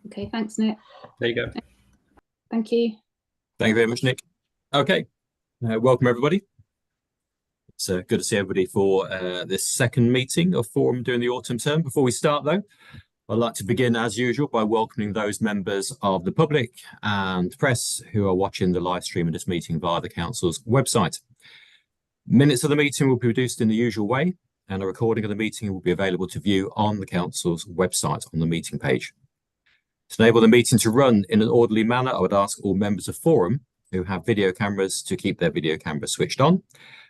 Okay, thanks, Nick. There you go. Thank you. Thank you very much, Nick. Okay, welcome everybody. It's good to see everybody for this second meeting of Forum during the autumn term. Before we start though, I'd like to begin as usual by welcoming those members of the public and press who are watching the live stream of this meeting via the Council's website. Minutes of the meeting will be produced in the usual way, and a recording of the meeting will be available to view on the Council's website on the meeting page. To enable the meeting to run in an orderly manner, I would ask all members of Forum who have video cameras to keep their video cameras switched on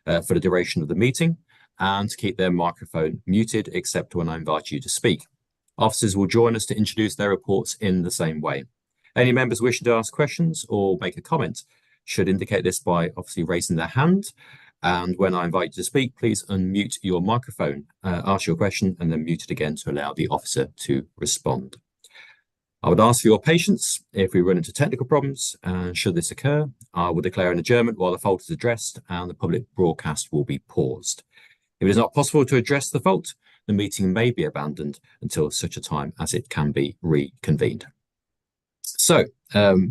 for the duration of the meeting and to keep their microphone muted except when I invite you to speak. Officers will join us to introduce their reports in the same way. Any members wishing to ask questions or make a comment should indicate this by obviously raising their hand. And when I invite you to speak, please unmute your microphone, ask your question and then mute it again to allow the officer to respond. I would ask for your patience if we run into technical problems, and should this occur, I will declare an adjournment while the fault is addressed and the public broadcast will be paused. If it is not possible to address the fault, the meeting may be abandoned until such a time as it can be reconvened. So,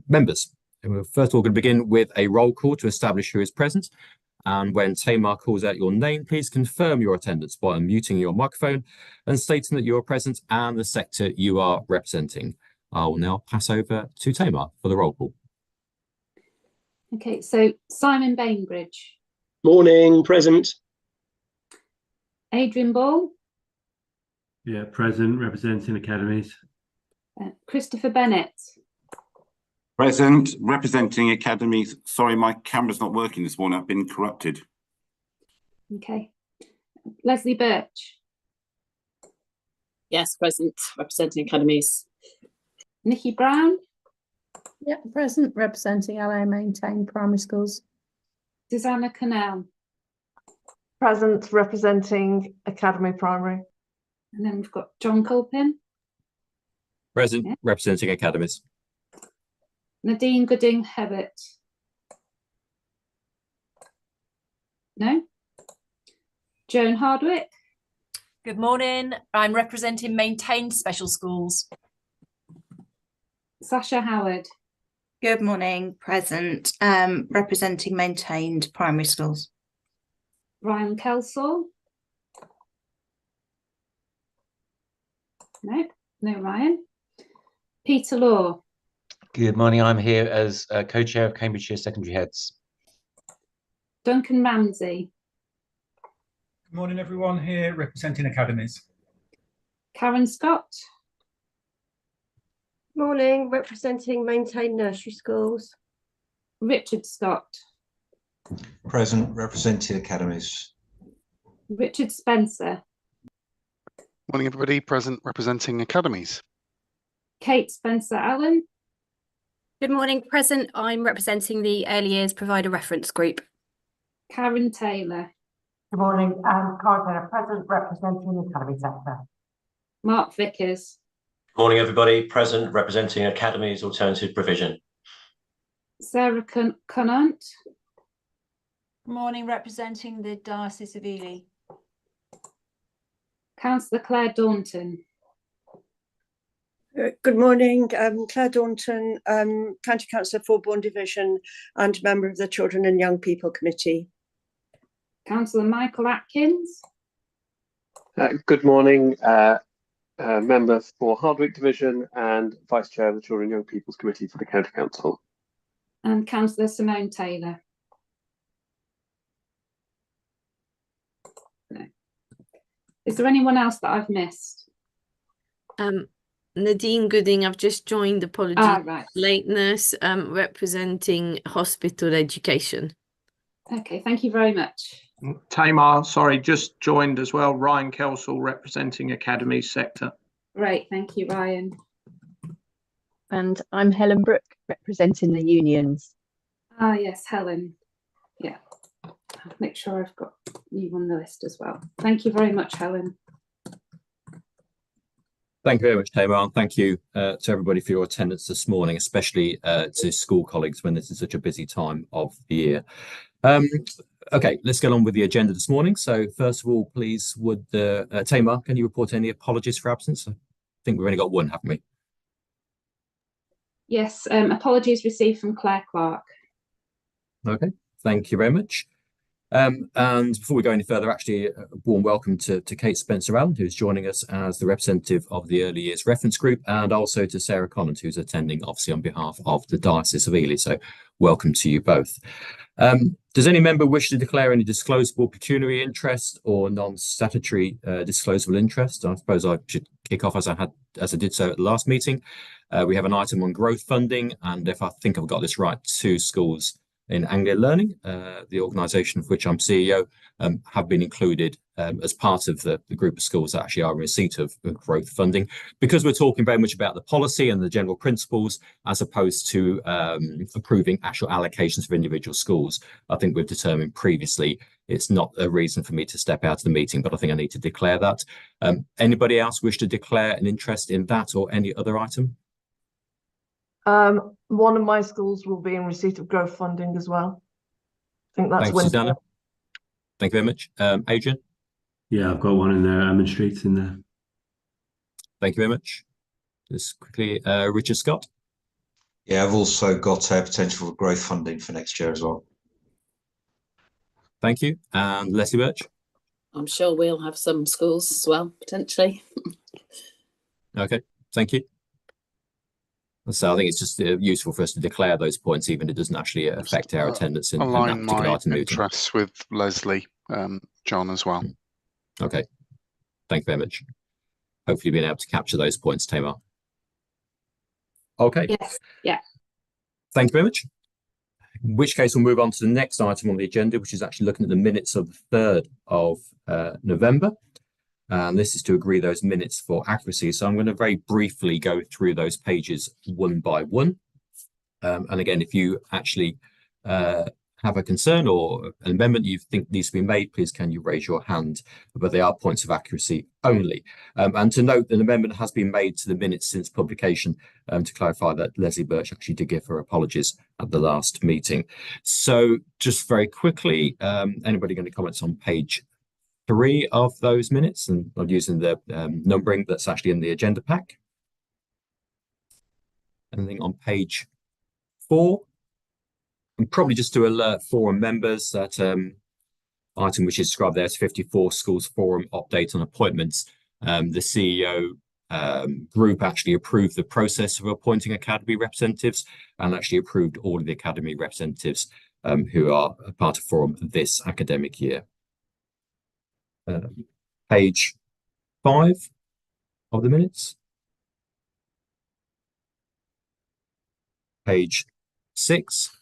members, we're first of all going to begin with a roll call to establish who is present. And when Tamar calls out your name, please confirm your attendance by unmuting your microphone and stating that you are present and the sector you are representing. I will now pass over to Tamar for the roll call. Okay, so Simon Bainbridge. Morning, present. Adrian Ball. Yeah, present, representing academies. Christopher Bennett. Present, representing academies. Sorry, my camera's not working this morning. I've been corrupted. Okay. Leslie Birch. Yes, present, representing academies. Nikki Brown. Yeah, present, representing LA Maintained Primary Schools. Susanna Connell. Present, representing Academy Primary. And then we've got John Colpin. Present, representing academies. Nadine Gooding-Hebbert. No? Joan Hardwick. Good morning. I'm representing Maintained Special Schools. Sasha Howard. Good morning. Present, representing Maintained Primary Schools. Ryan Kelsall. No Ryan. Peter Law. Good morning. I'm here as co-chair of Cambridgeshire Secondary Heads. Duncan Ramsey. Good morning, everyone. Here representing academies. Karen Scott. Morning, representing Maintained Nursery Schools. Richard Scott. Present, representing academies. Richard Spencer. Morning, everybody. Present, representing academies. Kate Spencer-Allen. Good morning. Present, I'm representing the Early Years Provider Reference Group. Karen Taylor. Good morning. Cara Taylor, present, representing the academy sector. Mark Vickers. Morning, everybody. Present, representing Academies Alternative Provision. Sarah Conant. Morning, representing the Diocese of Ely. Councillor Claire Daunton. Good morning, Claire Daunton, County Councillor for Bourne Division and member of the Children and Young People Committee. Councillor Michael Atkins. Good morning, member for Hardwick Division and Vice Chair of the Children and Young People's Committee for the County Council. And Councillor Simone Taylor. No. Is there anyone else that I've missed? Nadine Gooding, I've just joined, apologies. Right. Lateness, representing hospital education. Okay, thank you very much. Tamar, sorry, just joined as well. Ryan Kelsall, representing Academies sector. Great, thank you, Ryan. And I'm Helen Brooke, representing the unions. Ah, yes, Helen. Yeah, I'll make sure I've got you on the list as well. Thank you very much, Helen. Thank you very much, Tamar, and thank you to everybody for your attendance this morning, especially to school colleagues when this is such a busy time of the year. Okay, let's get on with the agenda this morning. So first of all, please, would Tamar, can you report any apologies for absence? I think we've only got one, haven't we? Yes, apologies received from Claire Clark. Okay, thank you very much. And before we go any further, actually, a warm welcome to Kate Spencer-Allen, who's joining us as the representative of the Early Years Reference Group, and also to Sarah Conant, who's attending, obviously, on behalf of the Diocese of Ely. So welcome to you both. Does any member wish to declare any disclosable pecuniary interest or non-statutory disclosable interest? I suppose I should kick off as I did so at the last meeting. We have an item on growth funding, and if I think I've got this right, 2 schools in Anglia Learning, the organisation of which I'm CEO, have been included as part of the group of schools that actually are in receipt of growth funding, because we're talking very much about the policy and the general principles as opposed to approving actual allocations for individual schools. I think we've determined previously it's not a reason for me to step out of the meeting, but I think I need to declare that. Anybody else wish to declare an interest in that or any other item? One of my schools will be in receipt of growth funding as well. I think that's Thanks, Susanna. Thank you very much. Adrian? Yeah, I've got one in there. Almond Street's in there. Thank you very much. Just quickly, Richard Scott? Yeah, I've also got potential for growth funding for next year as well. Thank you. And Leslie Birch? I'm sure we'll have some schools as well, potentially. Okay, thank you. So I think it's just useful for us to declare those points, even if it doesn't actually affect our attendance in that Align particular my item meeting. interests with Leslie, John as well. Okay, thank you very much. Hopefully being able to capture those points, Tamar. Okay. Yes, yeah. Thank you very much. In which case we'll move on to the next item on the agenda, which is actually looking at the minutes of the 3rd of November. And this is to agree those minutes for accuracy. So I'm going to very briefly go through those pages one by one. And again, if you actually have a concern or an amendment you think needs to be made, please can you raise your hand? But they are points of accuracy only. And to note, an amendment has been made to the minutes since publication to clarify that Leslie Birch actually did give her apologies at the last meeting. So just very quickly, anybody got any comments on page 3 of those minutes? And I'm using the numbering that's actually in the agenda pack. Anything on page 4? And probably just to alert forum members that item which is described there as 54 schools forum update on appointments. The CEO group actually approved the process of appointing academy representatives and actually approved all of the academy representatives who are a part of forum this academic year. Page 5 of the minutes. Page 6.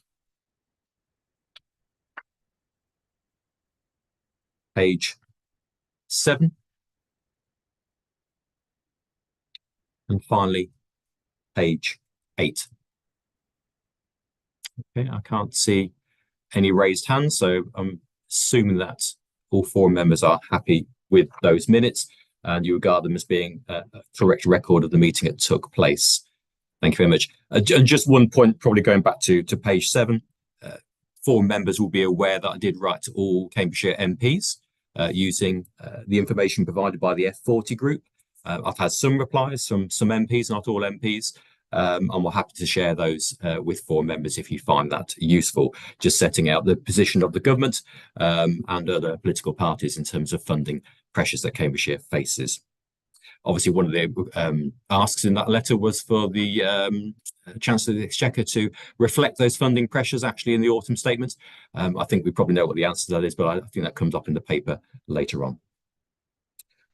Page 7. And finally, page 8. Okay, I can't see any raised hands, so I'm assuming that all forum members are happy with those minutes and you regard them as being a correct record of the meeting that took place. Thank you very much. And just one point, probably going back to page 7, forum members will be aware that I did write to all Cambridgeshire MPs using the information provided by the F40 group. I've had some replies from some MPs, not all MPs, and we're happy to share those with forum members if you find that useful, just setting out the position of the government and other political parties in terms of funding pressures that Cambridgeshire faces. Obviously, one of the asks in that letter was for the Chancellor of the Exchequer to reflect those funding pressures actually in the autumn statement. I think we probably know what the answer to that is, but I think that comes up in the paper later on.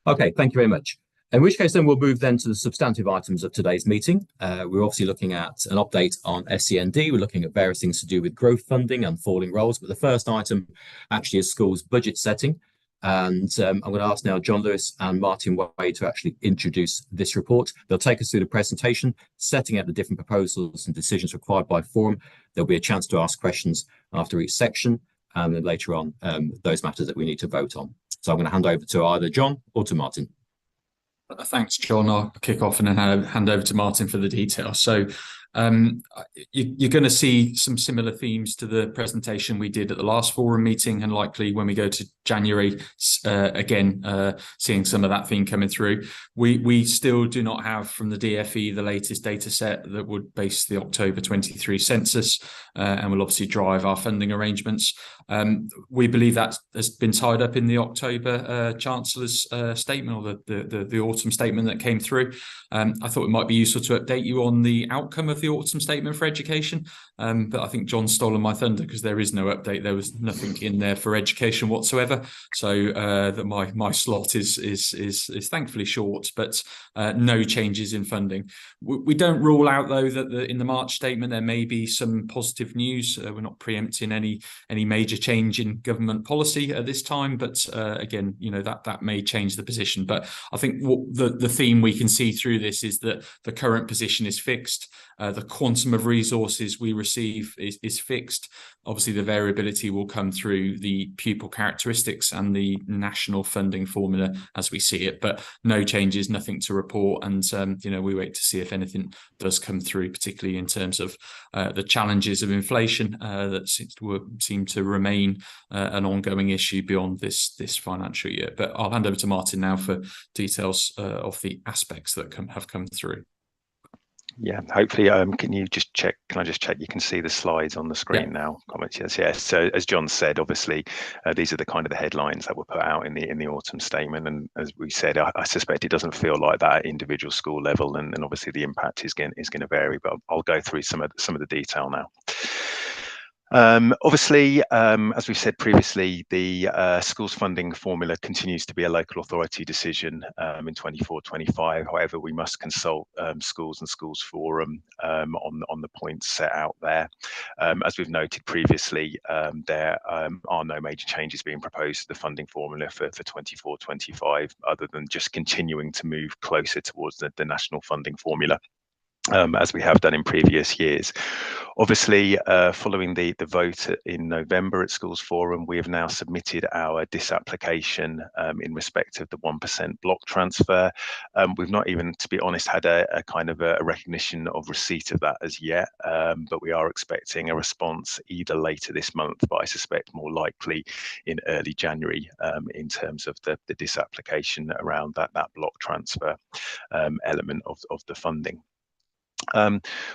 Okay, thank you very much. In which case then we'll move then to the substantive items of today's meeting. We're obviously looking at an update on SEND. We're looking at various things to do with growth funding and falling roles, but the first item actually is schools budget setting. And I'm going to ask now John Lewis and Martin Way to actually introduce this report. They'll take us through the presentation, setting out the different proposals and decisions required by forum. There'll be a chance to ask questions after each section, and then later on those matters that we need to vote on. So I'm going to hand over to either John or to Martin. Thanks, John. I'll kick off and then hand over to Martin for the details. So You're going to see some similar themes to the presentation we did at the last forum meeting, and likely when we go to January, again, seeing some of that theme coming through. We still do not have from the DFE the latest data set that would base the October 23 census, and will obviously drive our funding arrangements. We believe that has been tied up in the October Chancellor's statement, or the autumn statement that came through. I thought it might be useful to update you on the outcome of the autumn statement for education, but I think John's stolen my thunder because there is no update. There was nothing in there for education whatsoever, so that my slot is thankfully short, but no changes in funding. We don't rule out though that in the March statement there may be some positive news. We're not preempting any major change in government policy at this time, but again, you know, that may change the position. But I think what the theme we can see through this is that the current position is fixed. The quantum of resources we receive is fixed. Obviously, the variability will come through the pupil characteristics and the national funding formula as we see it, but no changes, nothing to report. And, you know, we wait to see if anything does come through, particularly in terms of the challenges of inflation that seem to remain an ongoing issue beyond this financial year. But I'll hand over to Martin now for details of the aspects that have come through. Yeah, hopefully, can I just check you can see the slides on the screen now? Comments, yes. So as John said, obviously, these are the kind of the headlines that were put out in the autumn statement. And as we said, I suspect it doesn't feel like that at individual school level, and obviously the impact is going to vary. But I'll go through some of the detail now. Obviously, as we've said previously, the schools funding formula continues to be a local authority decision in 24-25. However, we must consult schools and schools forum on the points set out there. As we've noted previously, there are no major changes being proposed to the funding formula for 24-25, other than just continuing to move closer towards the national funding formula, as we have done in previous years. Obviously, following the vote in November at Schools Forum, we have now submitted our disapplication in respect of the 1% block transfer. We've not even, to be honest, had a kind of a recognition of receipt of that as yet, but we are expecting a response either later this month, but I suspect more likely in early January, in terms of the disapplication around that block transfer element of the funding.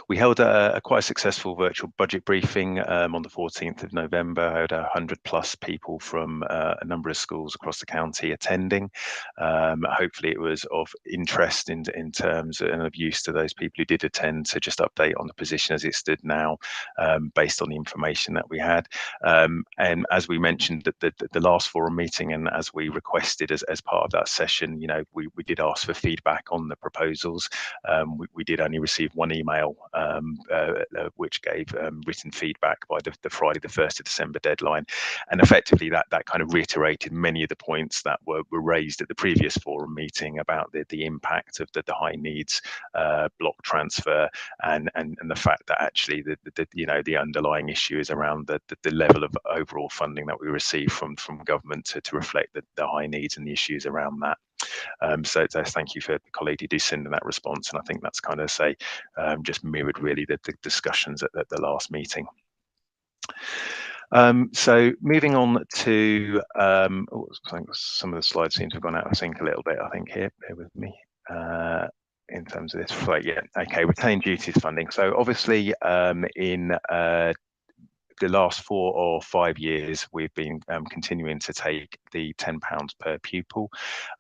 We held a quite successful virtual budget briefing on the 14th of November. I had 100+ people from a number of schools across the county attending. Hopefully it was of interest in terms and of use to those people who did attend, to just update on the position as it stood now, based on the information that we had. And as we mentioned at the last forum meeting, and as we requested as part of that session, you know, we did ask for feedback on the proposals. We did only receive one email which gave written feedback by the Friday the 1st of December deadline, and effectively that kind of reiterated many of the points that were raised at the previous forum meeting about the impact of the high needs block transfer, and the fact that actually the underlying issue is around the level of overall funding that we receive from government to reflect the high needs and the issues around that. So thank you for the colleague who did send in that response, and I think that's kind of just mirrored really the discussions at the last meeting. So moving on to some of the slides seem to have gone out of sync a little bit, I think, here. Bear with me. In terms of this, right, yeah, okay, retained duties funding. So obviously in the last 4 or 5 years, we've been continuing to take the £10 per pupil.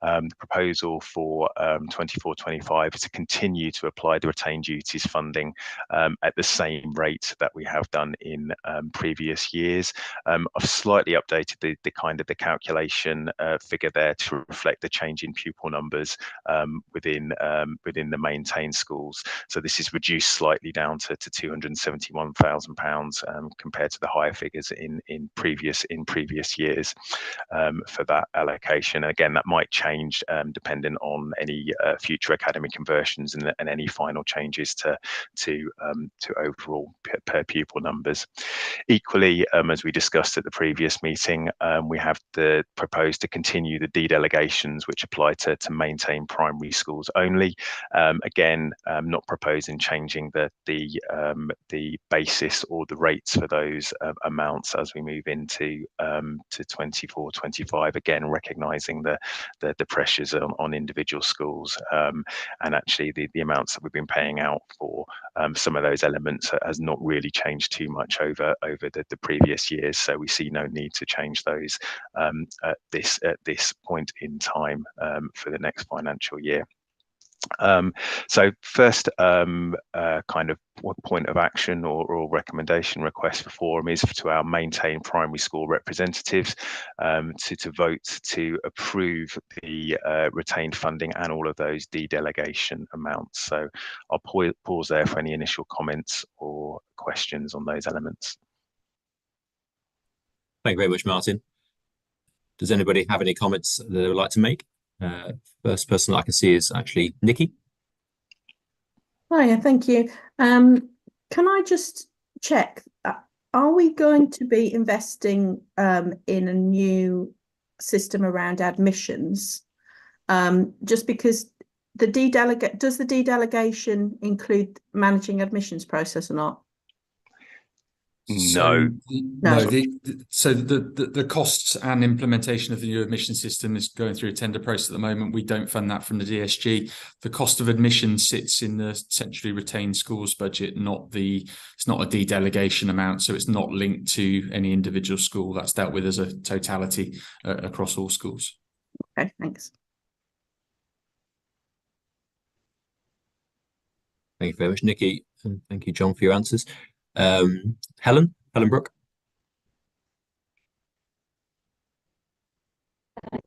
The proposal for 24-25 is to continue to apply the retained duties funding at the same rate that we have done in previous years. I've slightly updated the calculation figure there to reflect the change in pupil numbers within the maintained schools. So this is reduced slightly down to £271,000 compared to the higher figures in previous years for that allocation. Again, that might change depending on any future academy conversions and any final changes to overall per pupil numbers. Equally, as we discussed at the previous meeting, we have proposed to continue the de-delegations which apply to maintain primary schools only. Again, not proposing changing the basis or the rates for those amounts as we move into to 24-25. Again, recognising the pressures on individual schools, and actually the amounts that we've been paying out for some of those elements has not really changed too much over the previous years. So we see no need to change those at this point in time for the next financial year. So first kind of point of action or recommendation request for forum is to our maintain primary school representatives to vote to approve the retained funding and all of those de-delegation amounts. So I'll pause there for any initial comments or questions on those elements. Thank you very much, Martin. Does anybody have any comments that they would like to make? First person I can see is actually Nikki. Hiya, thank you. Can I just check, are we going to be investing in a new system around admissions? Just because does the de-delegation include managing admissions process or not? No. So the costs and implementation of the new admission system is going through a tender process at the moment. We don't fund that from the DSG. The cost of admission sits in the centrally retained schools budget, it's not a de-delegation amount, so it's not linked to any individual school. That's dealt with as a totality across all schools. Okay, thanks. Thank you very much, Nikki, and thank you, John, for your answers. Helen Brooke.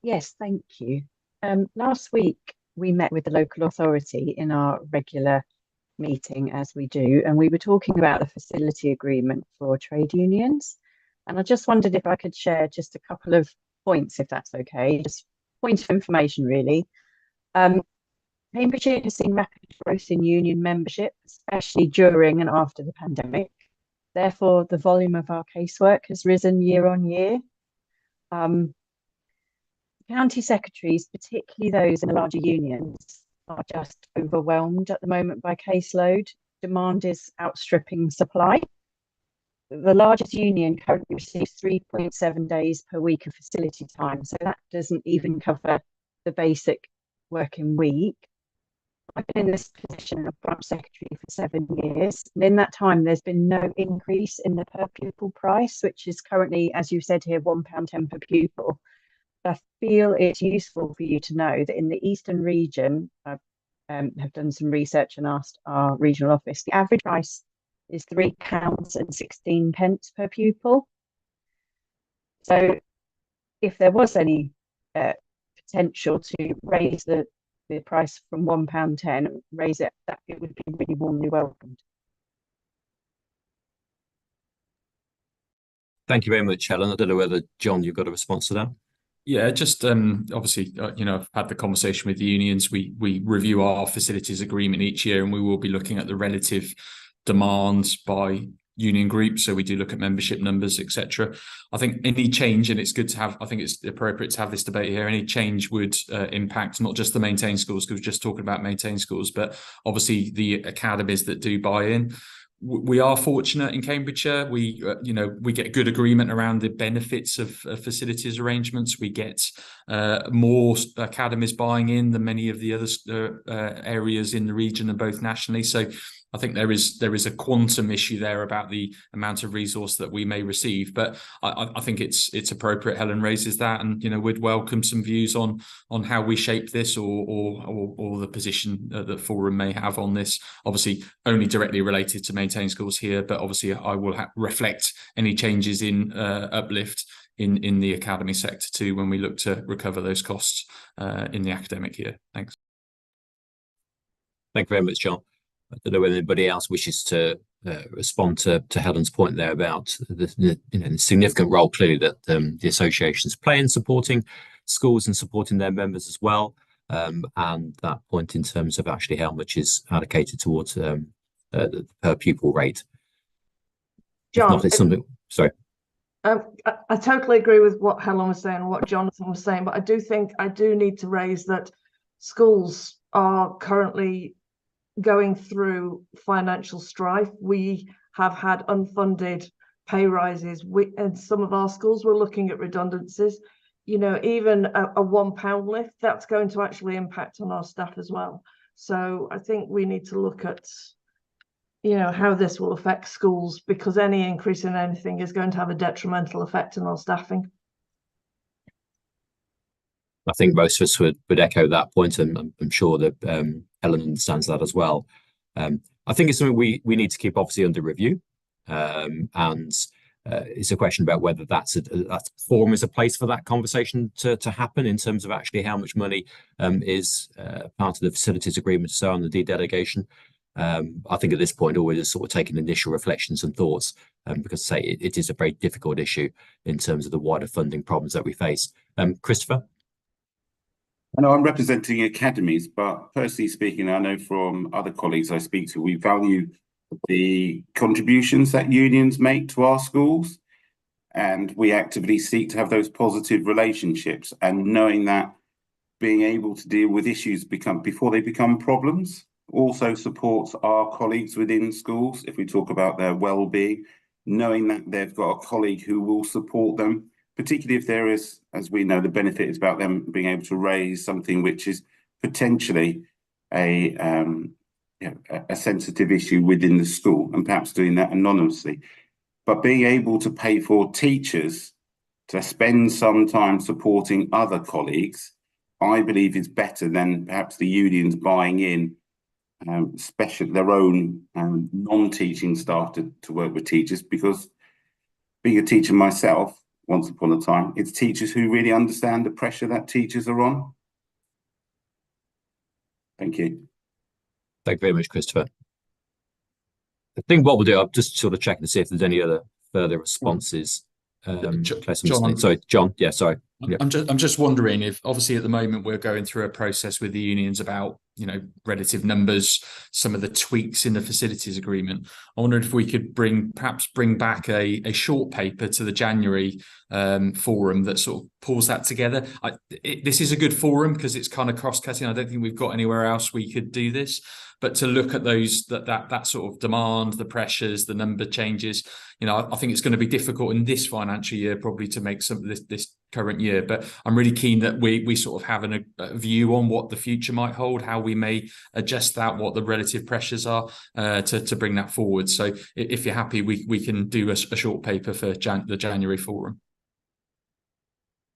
Yes, thank you. Last week we met with the local authority in our regular meeting, as we do, and we were talking about the facility agreement for trade unions. And I just wondered if I could share just a couple of points, if that's okay, just points of information really. Cambridgeshire has seen rapid growth in union membership, especially during and after the pandemic. Therefore, the volume of our casework has risen year on year. County secretaries, particularly those in the larger unions, are just overwhelmed at the moment by caseload. Demand is outstripping supply. The largest union currently receives 3.7 days per week of facility time, so that doesn't even cover the basic working week. I've been in this position of branch secretary for 7 years, and in that time there's been no increase in the per pupil price, which is currently, as you said here, £1.10 per pupil. I feel it's useful for you to know that in the Eastern region, I have done some research and asked our regional office, the average price is £3.16 per pupil. So if there was any potential to raise the price from £1.10, raise it, that it would be really warmly welcomed. Thank you very much, Helen. I don't know whether, John, you've got a response to that. Yeah, just obviously, I've had the conversation with the unions. We review our facilities agreement each year, and we will be looking at the relative demands by union group. So we do look at membership numbers, etc. I think any change, and it's good to have, I think it's appropriate to have this debate here, any change would impact not just the maintained schools, because we're just talking about maintained schools, but obviously the academies that do buy in. We are fortunate in Cambridgeshire. We get good agreement around the benefits of facilities arrangements. We get more academies buying in than many of the other areas in the region and both nationally. So I think there is a quantum issue there about the amount of resource that we may receive, but I think it's appropriate Helen raises that, and we'd welcome some views on how we shape this or the position that Forum may have on this. Obviously, only directly related to maintained schools here, but obviously I will reflect any changes in uplift in the academy sector too when we look to recover those costs in the academic year. Thanks. Thank you very much, John. I don't know whether anybody else wishes to respond to Helen's point there about the significant role clearly that the associations play in supporting schools and supporting their members as well, and that point in terms of actually how much is allocated towards the per pupil rate. John, sorry. I totally agree with what Helen was saying and what Jonathan was saying, but I do need to raise that schools are currently going through financial strife. We have had unfunded pay rises. And some of our schools were looking at redundancies. Even a £1 lift, that's going to actually impact on our staff as well. So I think we need to look at how this will affect schools, because any increase in anything is going to have a detrimental effect on our staffing. I think most of us would echo that point, and I'm sure that Helen understands that as well. I think it's something we need to keep obviously under review, and it's a question about whether that forum is a place for that conversation to happen in terms of actually how much money is part of the facilities agreement, so on the de-delegation. I think at this point, all we're just sort of taking initial reflections and thoughts, because it is a very difficult issue in terms of the wider funding problems that we face. Christopher? I know I'm representing academies, but personally speaking, I know from other colleagues I speak to, we value the contributions that unions make to our schools, and we actively seek to have those positive relationships, and knowing that being able to deal with issues before they become problems also supports our colleagues within schools. If we talk about their well-being, knowing that they've got a colleague who will support them, particularly if there is, as we know, the benefit is about them being able to raise something which is potentially a sensitive issue within the school, and perhaps doing that anonymously. But being able to pay for teachers to spend some time supporting other colleagues, I believe is better than perhaps the unions buying in their own non-teaching staff to work with teachers, because being a teacher myself, once upon a time, it's teachers who really understand the pressure that teachers are on. Thank you. Thank you very much, Christopher. I think what we'll do, I'll just sort of check to see if there's any other further responses. John, sorry, John. Yeah, sorry. Yeah. I'm just wondering if, obviously, at the moment we're going through a process with the unions about relative numbers, some of the tweaks in the facilities agreement. I wondered if we could perhaps bring back a short paper to the January forum that sort of pulls that together. This is a good forum because it's kind of cross-cutting. I don't think we've got anywhere else we could do this, but to look at those that sort of demand, the pressures, the number changes. I think it's going to be difficult in this financial year probably to make some of this current year, but I'm really keen that we sort of have a view on what the future might hold, how we may adjust that, what the relative pressures are to bring that forward. So if you're happy, we can do a short paper for the January forum.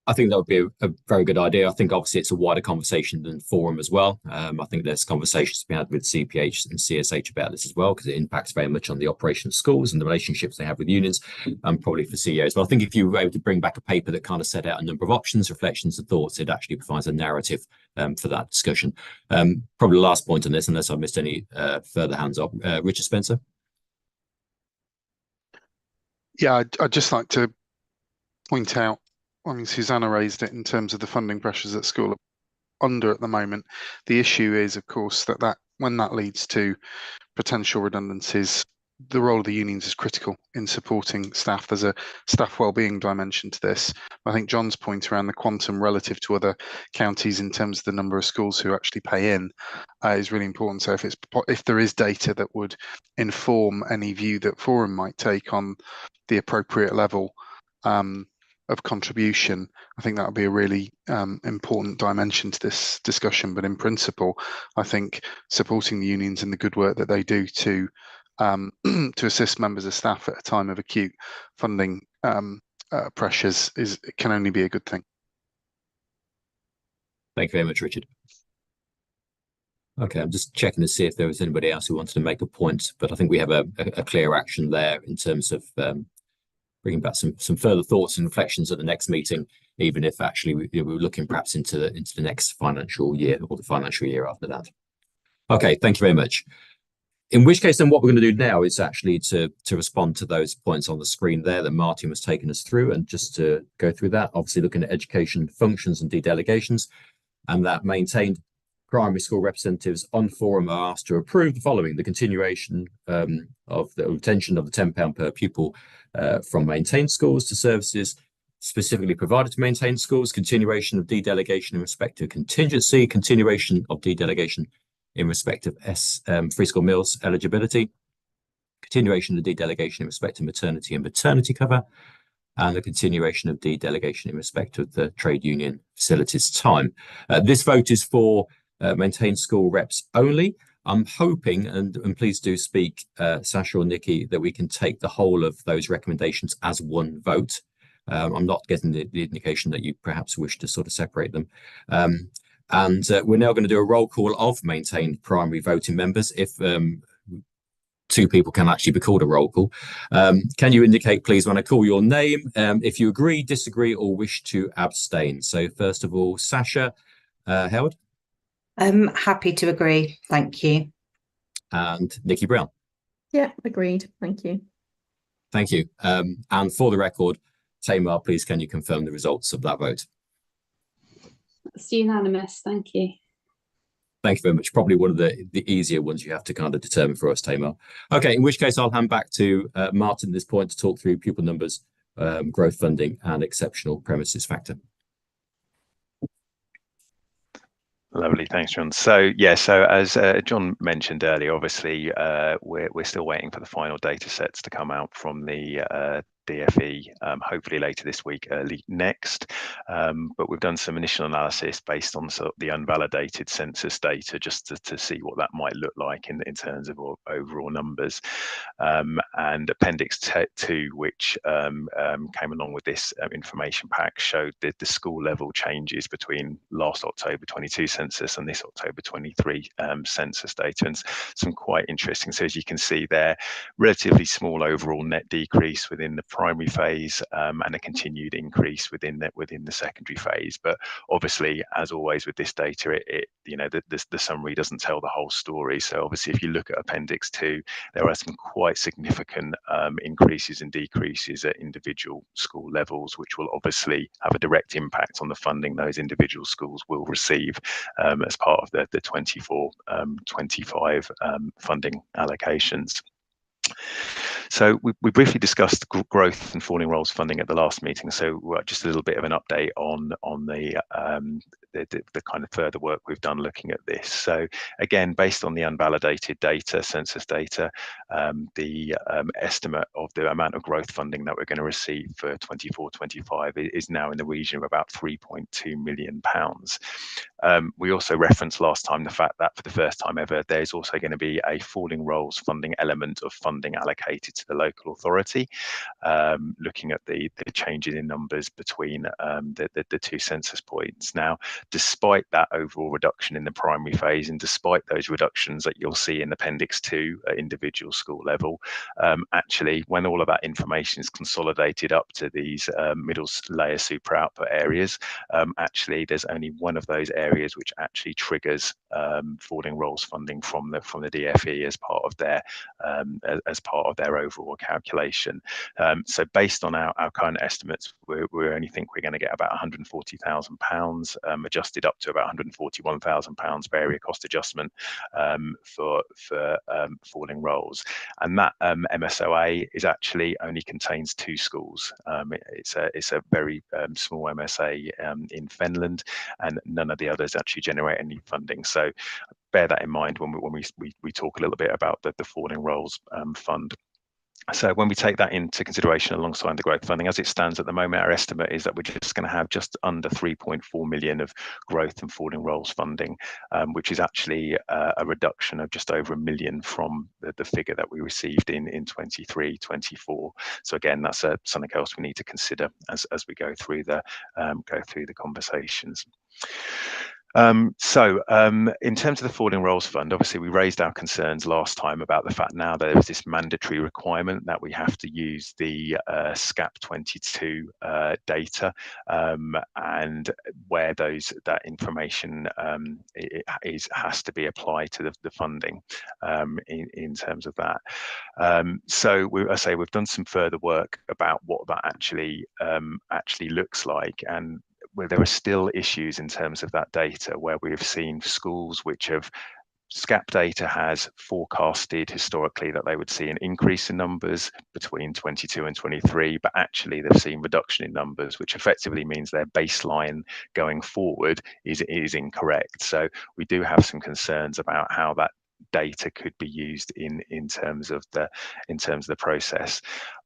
I think that would be a very good idea. I think obviously it's a wider conversation than forum as well. I think there's conversations to be had with CPH and CSH about this as well, because it impacts very much on the operation of schools and the relationships they have with unions, and probably for CEOs. But I think if you were able to bring back a paper that kind of set out a number of options, reflections and thoughts, it actually provides a narrative for that discussion. Probably the last point on this, unless I've missed any further hands up, Richard Spencer. Yeah, I'd just like to point out, Susanna raised it in terms of the funding pressures that school are under at the moment. The issue is, of course, that when that leads to potential redundancies, the role of the unions is critical in supporting staff. There's a staff wellbeing dimension to this. I think John's point around the quantum relative to other counties in terms of the number of schools who actually pay in is really important. So if there is data that would inform any view that Forum might take on the appropriate level of contribution, I think that would be a really important dimension to this discussion. But in principle, I think supporting the unions and the good work that they do to assist members of staff at a time of acute funding pressures can only be a good thing. Thank you very much, Richard. Okay, I'm just checking to see if there was anybody else who wanted to make a point, but I think we have a clear action there in terms of bringing back some further thoughts and reflections at the next meeting, even if actually we're looking perhaps into the next financial year or the financial year after that. Okay, thank you very much. In which case, then what we're going to do now is actually to respond to those points on the screen there that Martin was taking us through, and just to go through that, obviously looking at education functions and dedelegations, and that maintained primary school representatives on forum are asked to approve the following: the continuation of the retention of the £10 per pupil from maintained schools to services specifically provided to maintained schools, continuation of dedelegation in respect to contingency, continuation of dedelegation in respect of free school meals eligibility, continuation of dedelegation in respect of maternity and paternity cover, and the continuation of dedelegation in respect of the trade union facilities time. This vote is for maintained school reps only. I'm hoping, and please do speak, Sasha or Nikki, that we can take the whole of those recommendations as one vote. I'm not getting the indication that you perhaps wish to sort of separate them. And we're now going to do a roll call of maintained primary voting members. If two people can actually be called a roll call. Can you indicate, please, when I call your name, if you agree, disagree, or wish to abstain? So first of all, Sasha, Howard? I'm happy to agree. Thank you. And Nikki Brown? Yeah, agreed. Thank you. Thank you. And for the record, Tamar, please, can you confirm the results of that vote? It's unanimous. Thank you. Thank you very much. Probably one of the easier ones you have to kind of determine for us, Tamar. Okay, in which case I'll hand back to Martin at this point to talk through pupil numbers, growth funding, and exceptional premises factor. Lovely, thanks, John. So yeah, so as John mentioned earlier, obviously we're still waiting for the final data sets to come out from the DFE, hopefully later this week, early next. But we've done some initial analysis based on sort of the unvalidated census data, just to see what that might look like in terms of overall numbers. And Appendix 2, which came along with this information pack, showed the school level changes between last October 22 census and this October 23 census data, and some quite interesting. So as you can see there, relatively small overall net decrease within the primary phase, and a continued increase within the secondary phase. But obviously, as always with this data, the summary doesn't tell the whole story. So obviously, if you look at Appendix 2, there are some quite significant increases and decreases at individual school levels, which will obviously have a direct impact on the funding those individual schools will receive as part of the 24-25 funding allocations. So we briefly discussed growth and falling roles funding at the last meeting. So just a little bit of an update on the kind of further work we've done looking at this. So again, based on the unvalidated data, census data, the estimate of the amount of growth funding that we're going to receive for 24-25 is now in the region of about £3.2 million. We also referenced last time the fact that for the first time ever, there's also going to be a falling roles funding element of funding allocated to the local authority, looking at the changes in numbers between the two census points. Now, despite that overall reduction in the primary phase, and despite those reductions that you'll see in Appendix 2 at individual school level, actually, when all of that information is consolidated up to these middle layer super output areas, actually, there's only one of those areas which actually triggers falling roles funding from the DFE as part of their overall calculation. So based on our current estimates, we only think we're going to get about £140,000, adjusted up to about £141,000 per area cost adjustment for falling roles. And that MSOA is actually only contains 2 schools. It's a very small MSA in Finland, and none of the others actually generate any funding. So bear that in mind when we talk a little bit about the falling roles fund. So when we take that into consideration alongside the growth funding, as it stands at the moment, our estimate is that we're just going to have just under 3.4 million of growth and falling roles funding, which is actually a reduction of just over £1 million from the figure that we received in 23-24. So again, that's something else we need to consider as we go through the conversations. In terms of the Falling Roles Fund, obviously we raised our concerns last time about the fact now there is this mandatory requirement that we have to use the SCAP 22 data, and where that information has to be applied to the funding in terms of that. We've done some further work about what that actually looks like, and where there are still issues in terms of that data, where we have seen schools which have SCAP data has forecasted historically that they would see an increase in numbers between 22 and 23, but actually they've seen reduction in numbers, which effectively means their baseline going forward is incorrect. So we do have some concerns about how that data could be used in terms of the process.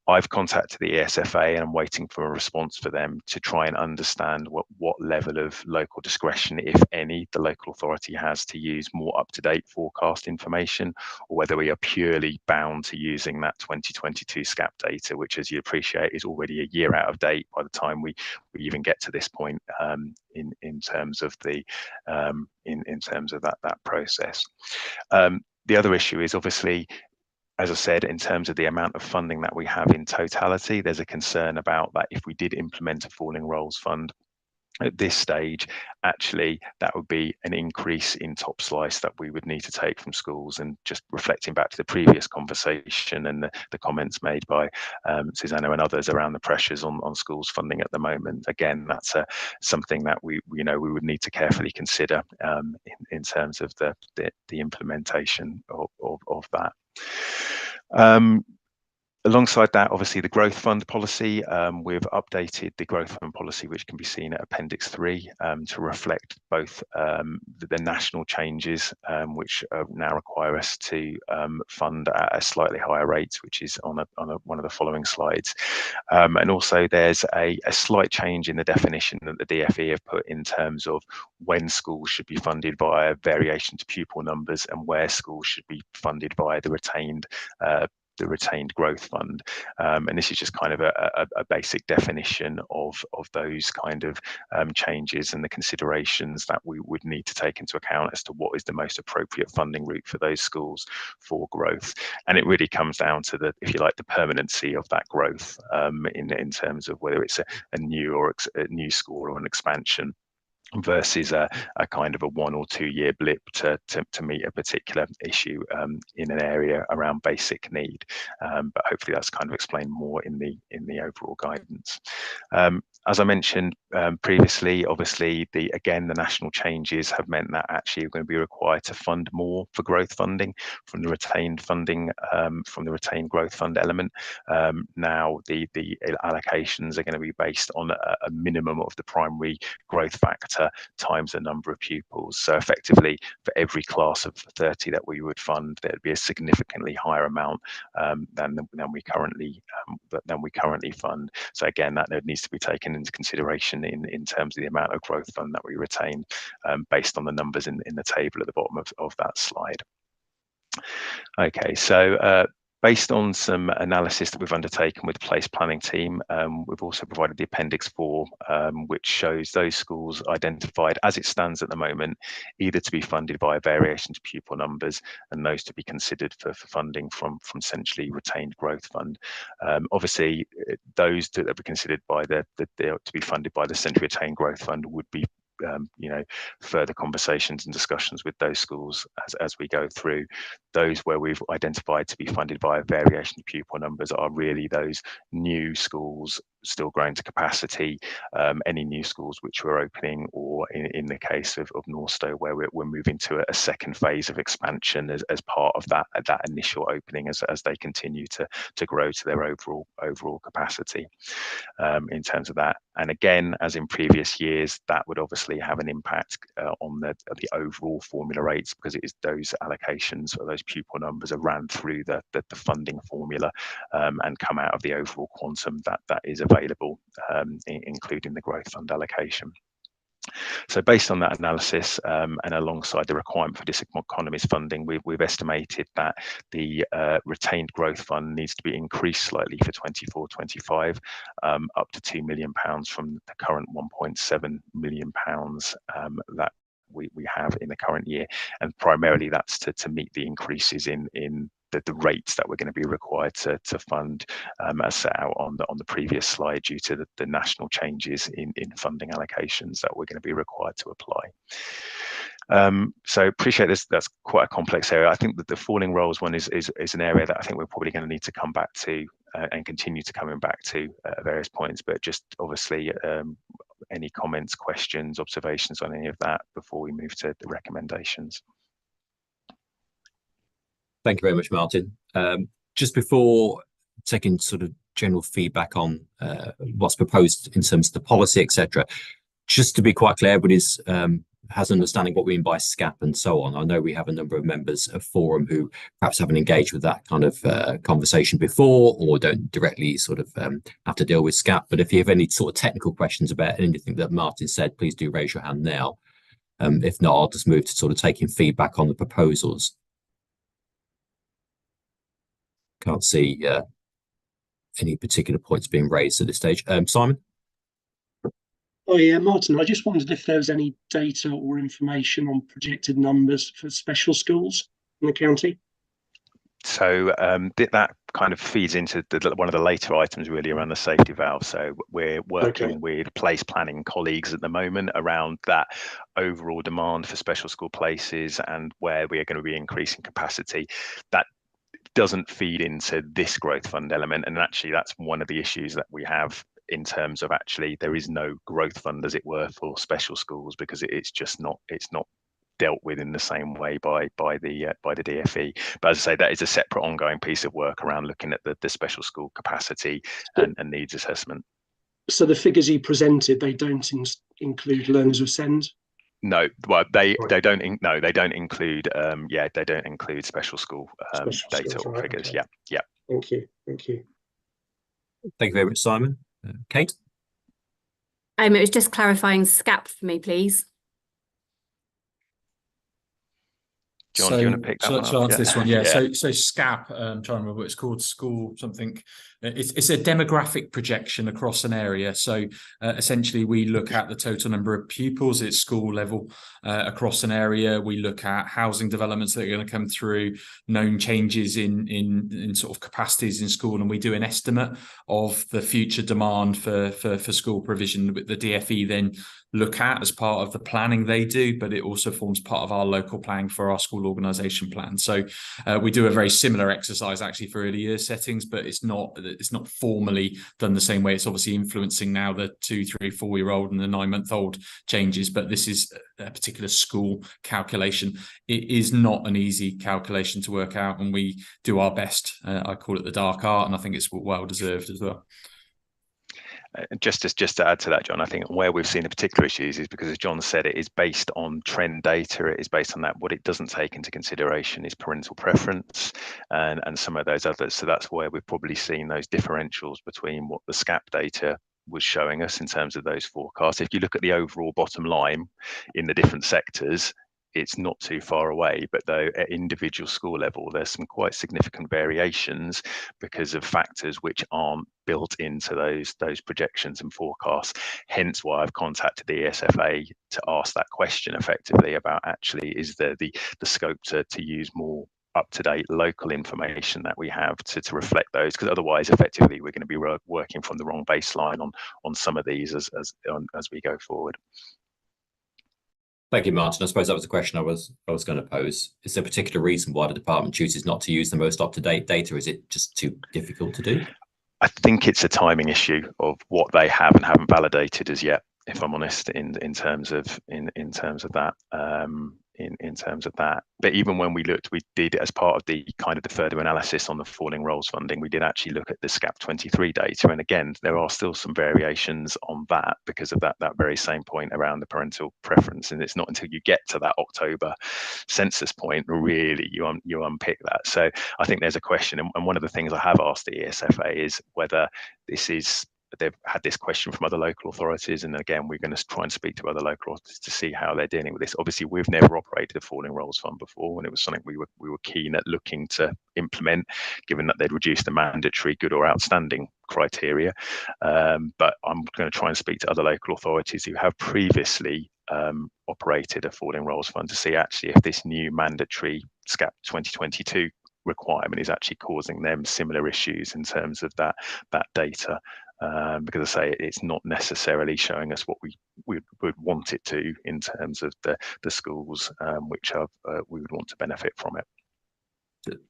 I've contacted the ESFA and I'm waiting for a response for them to try and understand what level of local discretion, if any, the local authority has to use more up-to-date forecast information, or whether we are purely bound to using that 2022 SCAP data, which, as you appreciate, is already a year out of date by the time we even get to this point in terms of the in terms of that process. The other issue is obviously, as I said, in terms of the amount of funding that we have in totality, there's a concern about that if we did implement a Falling Roles Fund at this stage, actually that would be an increase in top slice that we would need to take from schools. And just reflecting back to the previous conversation and the comments made by Susanna and others around the pressures on schools funding at the moment, again, that's something that we would need to carefully consider in terms of the implementation of that. Alongside that, obviously the growth fund policy, we've updated the growth fund policy, which can be seen at Appendix 3, to reflect both the national changes, which now require us to fund at a slightly higher rate, which is on one of the following slides. And also there's a slight change in the definition that the DFE have put in terms of when schools should be funded via variation to pupil numbers and where schools should be funded via the retained growth fund, and this is just kind of a basic definition of those kind of changes and the considerations that we would need to take into account as to what is the most appropriate funding route for those schools for growth. And it really comes down to if you like, the permanency of that growth in terms of whether it's a new school or an expansion, versus a kind of a 1 or 2 year blip to meet a particular issue in an area around basic need. But hopefully that's kind of explained more in the overall guidance. As I mentioned previously, obviously the national changes have meant that actually we're going to be required to fund more for growth funding from the retained funding, from the retained growth fund element. Now the allocations are going to be based on a minimum of the primary growth factor times the number of pupils. So effectively, for every class of 30 that we would fund, there'd be a significantly higher amount than we currently fund. So again, that needs to be taken into consideration in terms of the amount of growth fund that we retain, based on the numbers in the table at the bottom of that slide. Okay, so based on some analysis that we've undertaken with the place planning team, we've also provided the Appendix 4, which shows those schools identified as it stands at the moment, either to be funded by a variation to pupil numbers and those to be considered for funding from centrally retained growth fund. Obviously, those that are considered by to be funded by the centrally retained growth fund would be further conversations and discussions with those schools as we go through. Those where we've identified to be funded by a variation of pupil numbers are really those new schools still growing to capacity, any new schools which we're opening, or in the case of Northstowe, where we're moving to a second phase of expansion as part of that initial opening as they continue to grow to their overall capacity in terms of that. And again, as in previous years, that would obviously have an impact on the overall formula rates, because it is those allocations or those pupil numbers are ran through the funding formula and come out of the overall quantum that is available, including the growth fund allocation. So based on that analysis, and alongside the requirement for diseconomies funding, we've estimated that the retained growth fund needs to be increased slightly for 24-25, up to £2 million from the current £1.7 million that we have in the current year, and primarily that's to meet the increases in the rates that we're going to be required to fund, as set out on the previous slide, due to the national changes in funding allocations that we're going to be required to apply. So appreciate this. That's quite a complex area. I think that the falling roles one is an area that I think we're probably going to need to come back to and continue to coming back to at various points. But just obviously, any comments, questions, observations on any of that before we move to the recommendations. Thank you very much, Martin. Just before taking sort of general feedback on what's proposed in terms of the policy, etc., just to be quite clear, everybody has understanding what we mean by SCAP and so on. I know we have a number of members of Forum who perhaps haven't engaged with that kind of conversation before, or don't directly sort of have to deal with SCAP. But if you have any sort of technical questions about anything that Martin said, please do raise your hand now. If not, I'll just move to sort of taking feedback on the proposals. Can't see any particular points being raised at this stage. Simon? Oh yeah, Martin, I just wondered if there was any data or information on projected numbers for special schools in the county. So that kind of feeds into one of the later items really around the safety valve. So we're working with place planning colleagues at the moment around that overall demand for special school places and where we are going to be increasing capacity. That doesn't feed into this growth fund element, and actually that's one of the issues that we have in terms of actually there is no growth fund, as it were, for special schools, because it's not dealt with in the same way by the DfE. But as I say, that is a separate ongoing piece of work around looking at the special school capacity and needs assessment. So the figures you presented, they don't include learners with SEND? No, well, they don't include they don't include special school data or figures. Okay. Yeah. Thank you. Thank you very much, Simon. Kate? It was just clarifying SCAP for me, please. John, do you want to pick that one up? Shall I answer this one? Yeah. So SCAP, I'm trying to remember what it's called, school something. It's a demographic projection across an area. So essentially we look at the total number of pupils at school level across an area. We look at housing developments that are going to come through, known changes in sort of capacities in school, and we do an estimate of the future demand for school provision with the DfE then look at as part of the planning they do, but it also forms part of our local planning for our school organisation plan. So we do a very similar exercise actually for early years settings, but it's not formally done the same way. It's obviously influencing now the 2, 3, 4-year-old and the 9-month-old changes, but this is a particular school calculation. It is not an easy calculation to work out, and we do our best. I call it the dark art, and I think it's well deserved as well. Just to add to that, John, I think where we've seen the particular issues is because, as John said, it is based on trend data. It is based on that. What it doesn't take into consideration is parental preference and some of those others. So that's where we've probably seen those differentials between what the SCAP data was showing us in terms of those forecasts. If you look at the overall bottom line in the different sectors, it's not too far away, but though at individual school level, there's some quite significant variations because of factors which aren't built into those projections and forecasts. Hence why I've contacted the ESFA to ask that question effectively about actually is there the scope to use more up-to-date local information that we have to reflect those, because otherwise effectively we're going to be working from the wrong baseline on some of these as we go forward. Thank you, Martin. I suppose that was a question I was going to pose. Is there a particular reason why the department chooses not to use the most up-to-date data? Is it just too difficult to do? I think it's a timing issue of what they have and haven't validated as yet, if I'm honest, in terms of that. In terms of that. But even when we looked, we did, as part of the kind of the further analysis on the falling roles funding, we did actually look at the SCAP 23 data. And again, there are still some variations on that because of that very same point around the parental preference. And it's not until you get to that October census point, really, you unpick that. So I think there's a question. And one of the things I have asked the ESFA is whether this is, they've had this question from other local authorities, and again we're going to try and speak to other local authorities to see how they're dealing with this. Obviously we've never operated a falling roles fund before, and it was something we were keen at looking to implement, given that they'd reduced the mandatory good or outstanding criteria. But I'm going to try and speak to other local authorities who have previously operated a falling roles fund to see actually if this new mandatory SCAP 2022 requirement is actually causing them similar issues in terms of that data. Because I say it's not necessarily showing us what we would want it to in terms of the schools which we would want to benefit from it.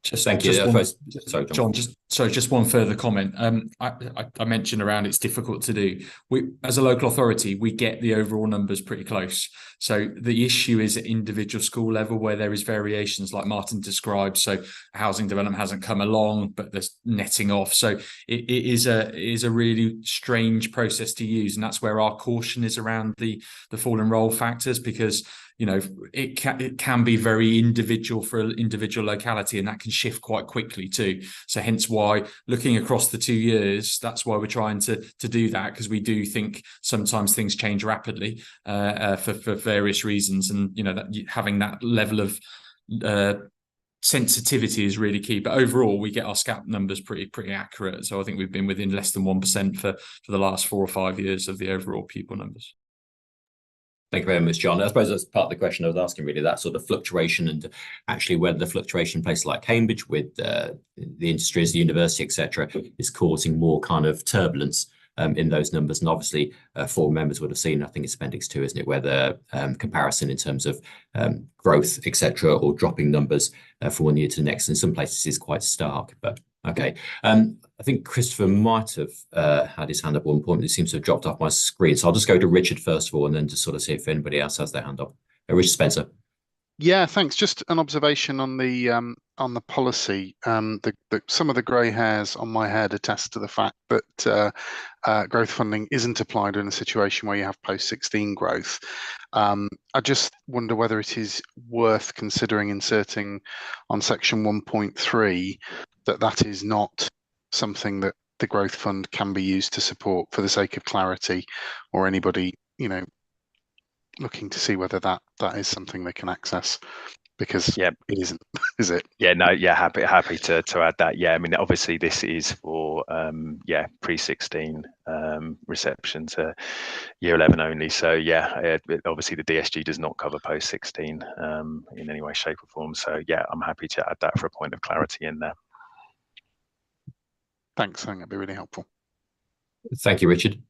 Thank you. Sorry, John. Just one further comment. I mentioned around it's difficult to do. We, as a local authority, we get the overall numbers pretty close. So the issue is at individual school level where there is variations, like Martin described. So housing development hasn't come along, but there's netting off. So it is a really strange process to use, and that's where our caution is around the fall and roll factors, because it can be very individual for an individual locality, and that can shift quite quickly too. So hence why looking across the 2 years, that's why we're trying to do that, because we do think sometimes things change rapidly for various reasons, and that having that level of sensitivity is really key. But overall, we get our SCAP numbers pretty accurate. So I think we've been within less than 1% for the last 4 or 5 years of the overall pupil numbers. Thank you very much, John. I suppose that's part of the question I was asking, really, that sort of fluctuation, and actually whether the fluctuation in places like Cambridge with the industries, the university, etc., is causing more kind of turbulence in those numbers. And obviously, 4 members would have seen, I think it's Appendix 2, isn't it, where the comparison in terms of growth, etc., or dropping numbers from one year to the next in some places is quite stark. But okay. I think Christopher might have had his hand up at one point, but it seems to have dropped off my screen. So I'll just go to Richard first of all, and then just sort of see if anybody else has their hand up. Richard Spencer. Yeah, thanks. Just an observation on the policy. Some of the grey hairs on my head attest to the fact that growth funding isn't applied in a situation where you have post-16 growth. I just wonder whether it is worth considering inserting on section 1.3 that is not something that the growth fund can be used to support, for the sake of clarity, or anybody looking to see whether that is something they can access, because it isn't, is it? Happy to add that. I mean, obviously this is for pre-16 reception to year 11 only. So obviously the DSG does not cover post-16 in any way, shape or form. So I'm happy to add that for a point of clarity in there. Thanks, I think that'd be really helpful. Thank you, Richard.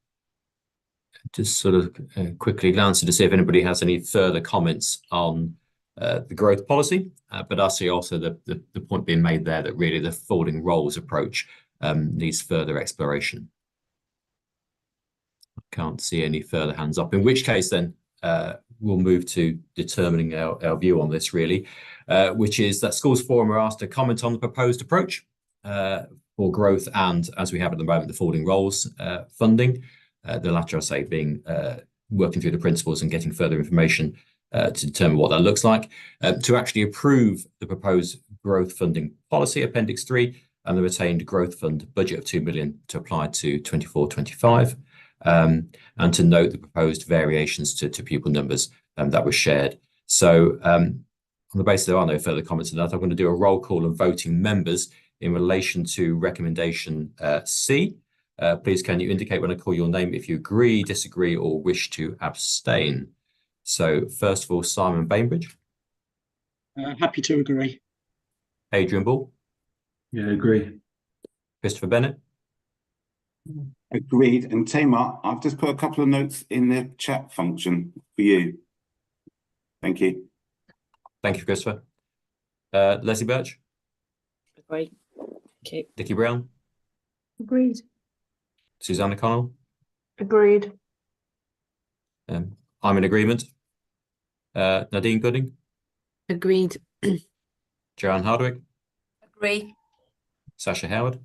Just sort of quickly glancing to see if anybody has any further comments on the growth policy, but I see also the point being made there that really the falling roles approach needs further exploration. I can't see any further hands up, in which case then we'll move to determining our view on this, really, which is that Schools Forum are asked to comment on the proposed approach for growth and, as we have at the moment, the falling roles funding. The latter, I say, being working through the principles and getting further information to determine what that looks like, to actually approve the proposed growth funding policy, Appendix 3, and the retained growth fund budget of 2 million to apply to 24-25, and to note the proposed variations to pupil numbers that were shared. So on the basis there are no further comments on that, I'm going to do a roll call of voting members in relation to recommendation C. Please can you indicate when I call your name if you agree, disagree, or wish to abstain? So first of all, Simon Bainbridge. Happy to agree. Adrian Ball. Yeah, agree. Christopher Bennett. Agreed. And Tamar, I've just put a couple of notes in the chat function for you. Thank you. Thank you, Christopher. Leslie Birch. Agree. Okay. Nikki Brown. Agreed. Susanna Connell. Agreed. I'm in agreement. Nadine Gooding. Agreed. Joanne Hardwick. Agree. Sasha Howard.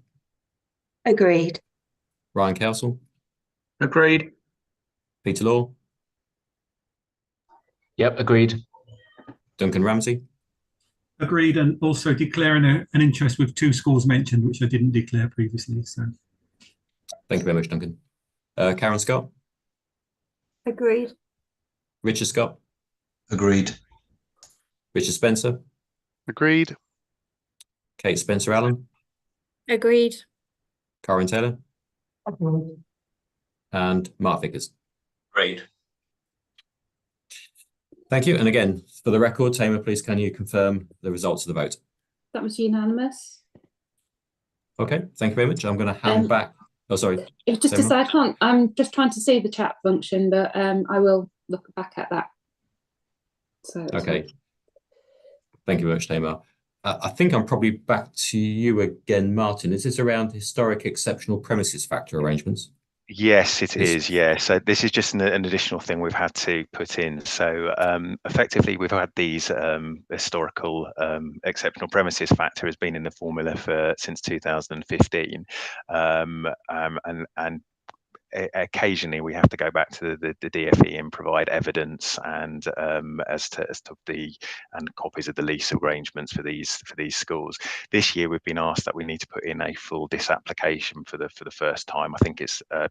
Agreed. Ryan Kelsall. Agreed. Peter Law. Yep, agreed. Duncan Ramsey. Agreed, and also declaring an interest with 2 schools mentioned, which I didn't declare previously. So, thank you very much, Duncan. Karen Scott. Agreed. Richard Scott. Agreed. Richard Spencer. Agreed. Kate Spencer Allen. Agreed. Corinne Taylor. Agreed. And Mark Vickers. Agreed. Thank you. And again, for the record, Tamer, please can you confirm the results of the vote? That was unanimous. Okay, thank you very much. I'm going to hand back. Oh, sorry. Just to say, I'm just trying to see the chat function, but I will look back at that. So okay. Thank you very much, Tamer. I think I'm probably back to you again, Martin. Is this around historic exceptional premises factor arrangements? Yes, it is. Yeah. So this is just an additional thing we've had to put in. So effectively, we've had these historical exceptional premises factor has been in the formula since 2015, and occasionally we have to go back to the DFE and provide evidence and as to the copies of the lease arrangements for these schools. This year we've been asked that we need to put in a full disapplication for the first time. I think it's a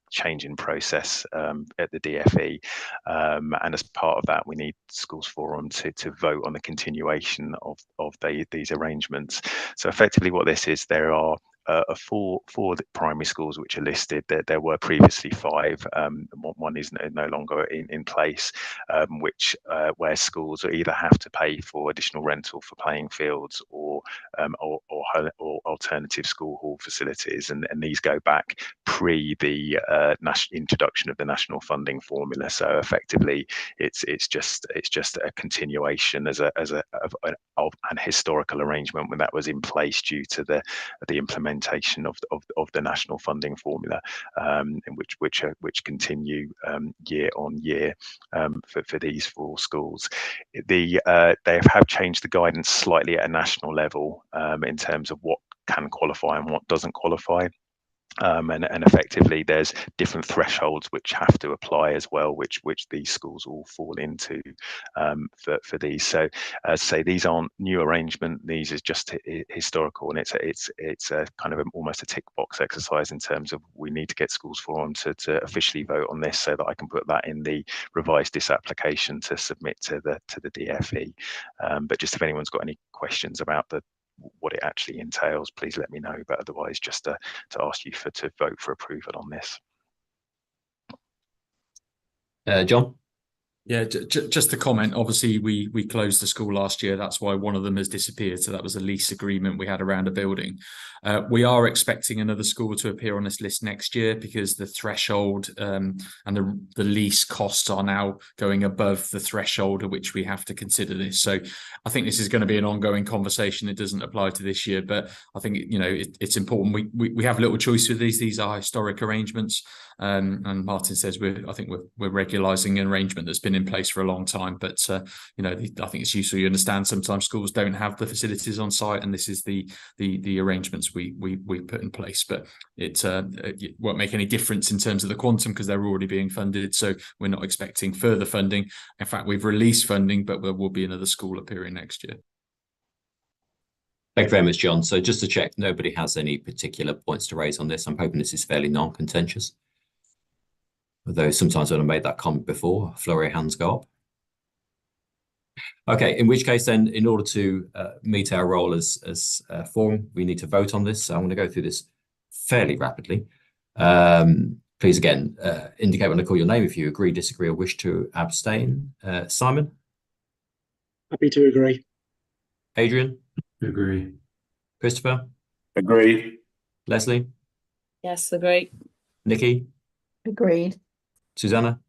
change in process at the DFE, and as part of that we need Schools Forum to vote on the continuation of these arrangements. So effectively what this is, there are four primary schools which are listed. There were previously 5. One is no longer in place, where schools either have to pay for additional rental for playing fields or alternative school hall facilities, and these go back pre the introduction of the national funding formula. So effectively, it's just a continuation of an historical arrangement when that was in place due to the implementation of the national funding formula, which continue year on year for these 4 schools. They have changed the guidance slightly at a national level in terms of what can qualify and what doesn't qualify. And effectively there's different thresholds which have to apply as well, which these schools all fall into for these. So say these aren't new arrangement, these is just historical, and it's a kind of almost a tick box exercise in terms of we need to get Schools Forum to officially vote on this so that I can put that in the revised disapplication to submit to the DFE. But just if anyone's got any questions about what it actually entails, please let me know. But otherwise, just to ask you to vote for approval on this. John? Yeah, just to comment, obviously we closed the school last year. That's why one of them has disappeared. So that was a lease agreement we had around a building. We are expecting another school to appear on this list next year because the threshold and the lease costs are now going above the threshold at which we have to consider this. So I think this is going to be an ongoing conversation. It doesn't apply to this year, but I think it's important. We have little choice with these. These are historic arrangements. And Martin says I think we're regularising an arrangement that's been in place for a long time, but I think it's useful you understand sometimes schools don't have the facilities on site, and this is the arrangements we put in place. But it won't make any difference in terms of the quantum because they're already being funded, so we're not expecting further funding. In fact, we've released funding, but there will be another school appearing next year. Thank you very much, John. So just to check, nobody has any particular points to raise on this. I'm hoping this is fairly non-contentious. Although sometimes when I made that comment before, a flurry of hands go up. Okay, in which case then, in order to meet our role as forum, we need to vote on this. So I'm going to go through this fairly rapidly. Please again, indicate when I call your name if you agree, disagree, or wish to abstain. Simon? Happy to agree. Adrian? Agree. Christopher? Agree. Leslie? Yes, agree. Nikki? Agreed. Susanna?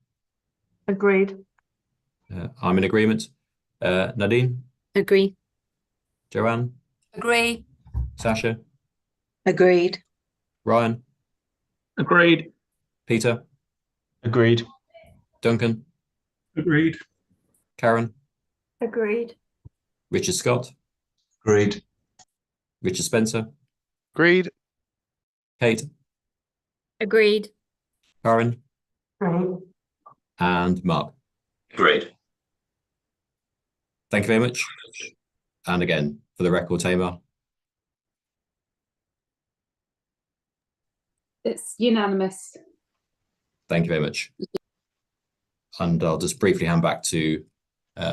Agreed. I'm in agreement. Nadine? Agree. Joanne? Agree. Sasha? Agreed. Ryan? Agreed. Peter? Agreed. Duncan? Agreed. Karen? Agreed. Richard Scott? Agreed. Richard Spencer? Agreed. Kate? Agreed. Karen? Agreed. And Mark? Agreed. Thank you very much. And again, for the record, Tamer? It's unanimous. Thank you very much. And I'll just briefly hand back to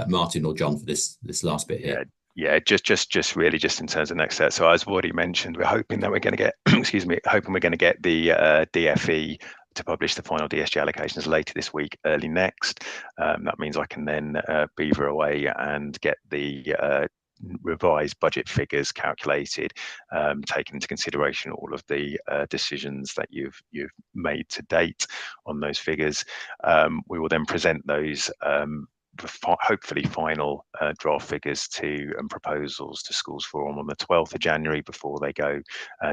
Martin or John for this last bit here. Yeah, just really in terms of next step. So as I've already mentioned, we're hoping that we're going to get, excuse me, hoping we're going to get the DFE to publish the final DSG allocations later this week, early next. That means I can then beaver away and get the revised budget figures calculated, taking into consideration all of the decisions that you've made to date on those figures. We will then present those hopefully final draft figures and proposals to Schools Forum on the 12th of January before they go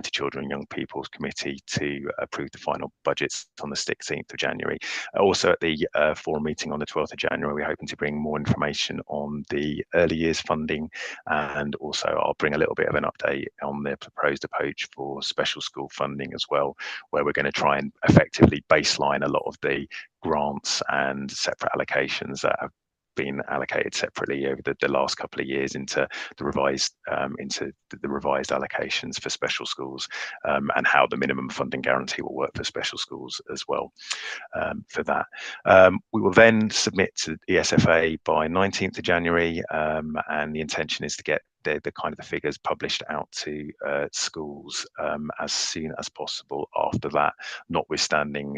to Children and Young People's Committee to approve the final budgets on the 16th of January. Also at the forum meeting on the 12th of January, we're hoping to bring more information on the early years funding, and also I'll bring a little bit of an update on the proposed approach for special school funding as well, where we're going to try and effectively baseline a lot of the grants and separate allocations that have been allocated separately over the last couple of years into the revised allocations for special schools, and how the minimum funding guarantee will work for special schools as well. For that, we will then submit to ESFA by 19th of January, and the intention is to get the kind of the figures published out to schools as soon as possible after that, notwithstanding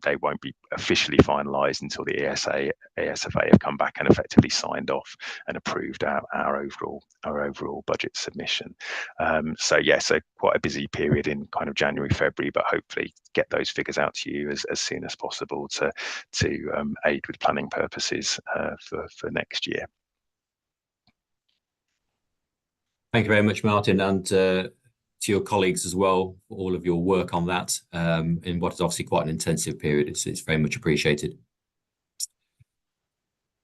they won't be officially finalised until the ESFA have come back and effectively signed off and approved our overall budget submission. So quite a busy period in kind of January, February, but hopefully get those figures out to you as soon as possible to aid with planning purposes for next year. Thank you very much, Martin, and to your colleagues as well for all of your work on that in what is obviously quite an intensive period. It's very much appreciated.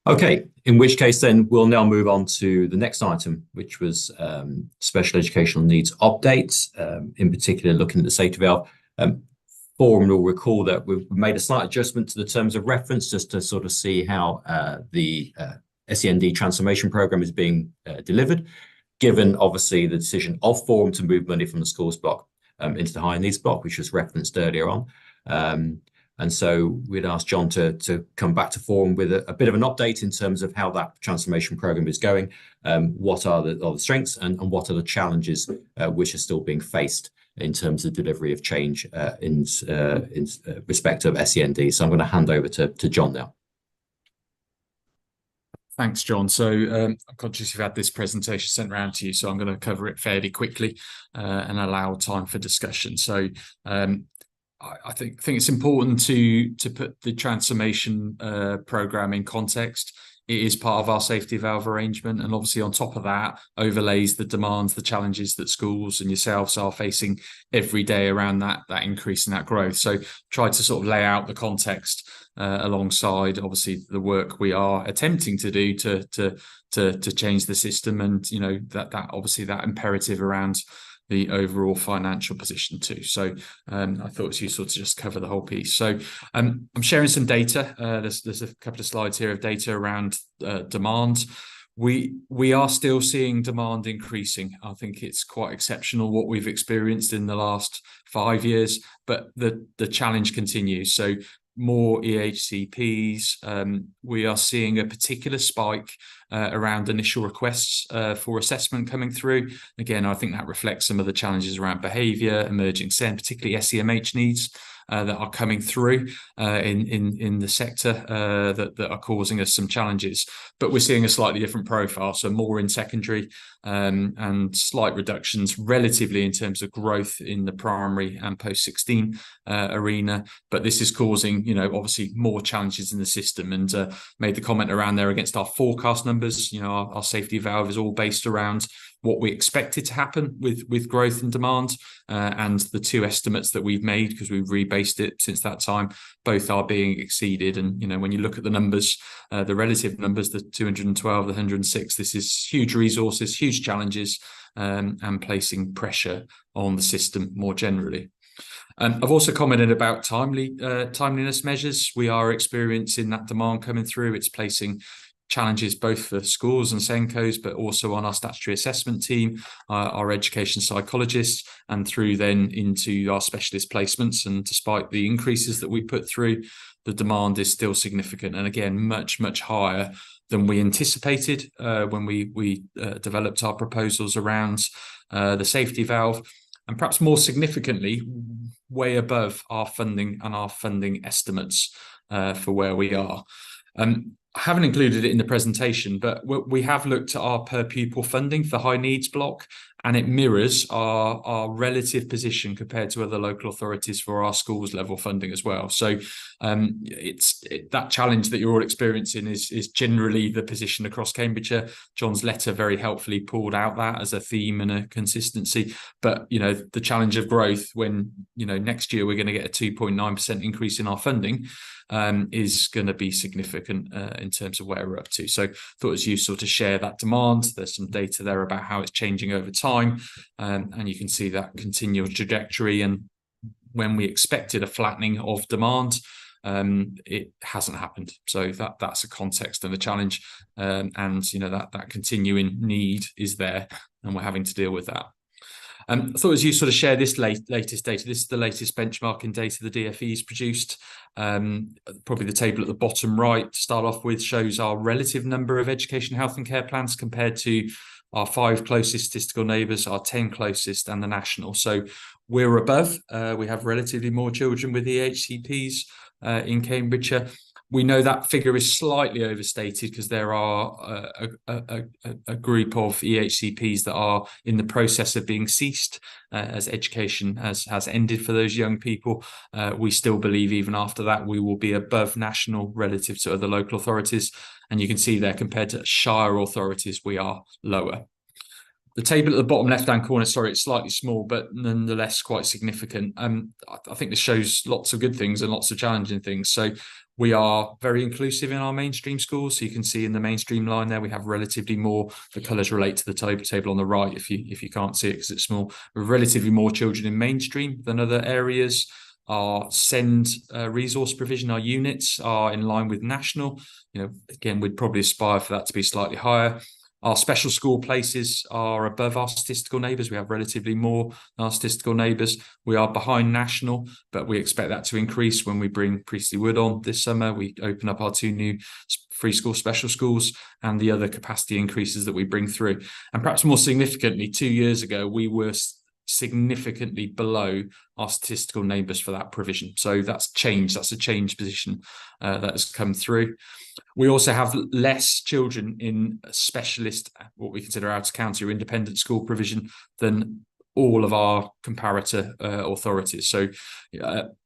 Okay, in which case then we'll now move on to the next item, which was special educational needs updates, in particular looking at the safety valve. Forum will recall that we've made a slight adjustment to the terms of reference just to sort of see how the SEND transformation programme is being delivered, given obviously the decision of Forum to move money from the schools block into the higher needs block, which was referenced earlier on. And so we'd ask John to come back to Forum with a bit of an update in terms of how that transformation programme is going, what are the strengths and what are the challenges which are still being faced in terms of delivery of change in respect of SEND. So I'm going to hand over to John now. Thanks, John. So I'm conscious you've had this presentation sent around to you, so I'm going to cover it fairly quickly and allow time for discussion. So I think it's important to put the transformation programme in context. It is part of our safety valve arrangement, and obviously on top of that overlays the demands, the challenges that schools and yourselves are facing every day around that increase in that growth. So try to sort of lay out the context alongside obviously the work we are attempting to do to change the system, and you know that obviously that imperative around the overall financial position too. So I thought it's useful to just cover the whole piece. So I'm sharing some data. There's a couple of slides here of data around demand. We are still seeing demand increasing. I think it's quite exceptional what we've experienced in the last 5 years, but the challenge continues. So more EHCPs. We are seeing a particular spike around initial requests for assessment coming through. Again, I think that reflects some of the challenges around behaviour, emerging SEND, particularly SEMH needs that are coming through in the sector that are causing us some challenges. But we're seeing a slightly different profile, so more in secondary and slight reductions relatively in terms of growth in the primary and post-16 arena. But this is causing, you know, obviously more challenges in the system, and made the comment around there against our forecast numbers. You know, our safety valve is all based around what we expected to happen with growth and demand, and the two estimates that we've made, because we've rebased it since that time, both are being exceeded. And you know, when you look at the numbers, the relative numbers, the 212, the 106, this is huge resources, huge challenges, and placing pressure on the system more generally. I've also commented about timeliness measures. We are experiencing that demand coming through. It's placing challenges both for schools and SENCOs, but also on our statutory assessment team, our education psychologists, and through then into our specialist placements. And despite the increases that we put through, the demand is still significant, and again, much higher than we anticipated when we developed our proposals around the safety valve. and perhaps more significantly, way above our funding and our funding estimates for where we are. I haven't included it in the presentation, but we have looked at our per pupil funding for high needs block, and it mirrors our relative position compared to other local authorities for our schools level funding as well. So that challenge that you're all experiencing is generally the position across Cambridgeshire. John's letter very helpfully pulled out that as a theme and a consistency. But the challenge of growth when next year we're going to get a 2.9% increase in our funding is going to be significant in terms of where we're up to. So I thought it was useful to share that demand. There's some data there about how it's changing over time, and you can see that continual trajectory. And when we expected a flattening of demand, it hasn't happened. So that's a context and a challenge, and that continuing need is there, and we're having to deal with that. I thought it was useful to share this latest data. This is the latest benchmarking data the DfE's produced. Probably the table at the bottom right to start off with shows our relative number of education, health and care plans compared to our 5 closest statistical neighbours, our 10 closest, and the national. So we're above. We have relatively more children with EHCPs in Cambridgeshire. We know that figure is slightly overstated because there are a group of EHCPs that are in the process of being ceased as education has ended for those young people. We still believe even after that we will be above national relative to other local authorities. And you can see there compared to shire authorities, we are lower. The table at the bottom left-hand corner, sorry, it's slightly small, but nonetheless quite significant. I think this shows lots of good things and lots of challenging things. So we are very inclusive in our mainstream schools. So you can see in the mainstream line there, we have relatively more, the colours relate to the table on the right if you can't see it because it's small. We have relatively more children in mainstream than other areas. Our SEND resource provision, our units are in line with national. Again, we'd probably aspire for that to be slightly higher. Our special school places are above our statistical neighbours. We have relatively more than our statistical neighbours. We are behind national, but we expect that to increase when we bring Priestley Wood on this summer. We open up our 2 new free school special schools and the other capacity increases that we bring through. And perhaps more significantly, 2 years ago, we were significantly below our statistical neighbours for that provision. So that's changed. That's a changed position that has come through. We also have less children in specialist, what we consider out of county or independent school provision than all of our comparator authorities. So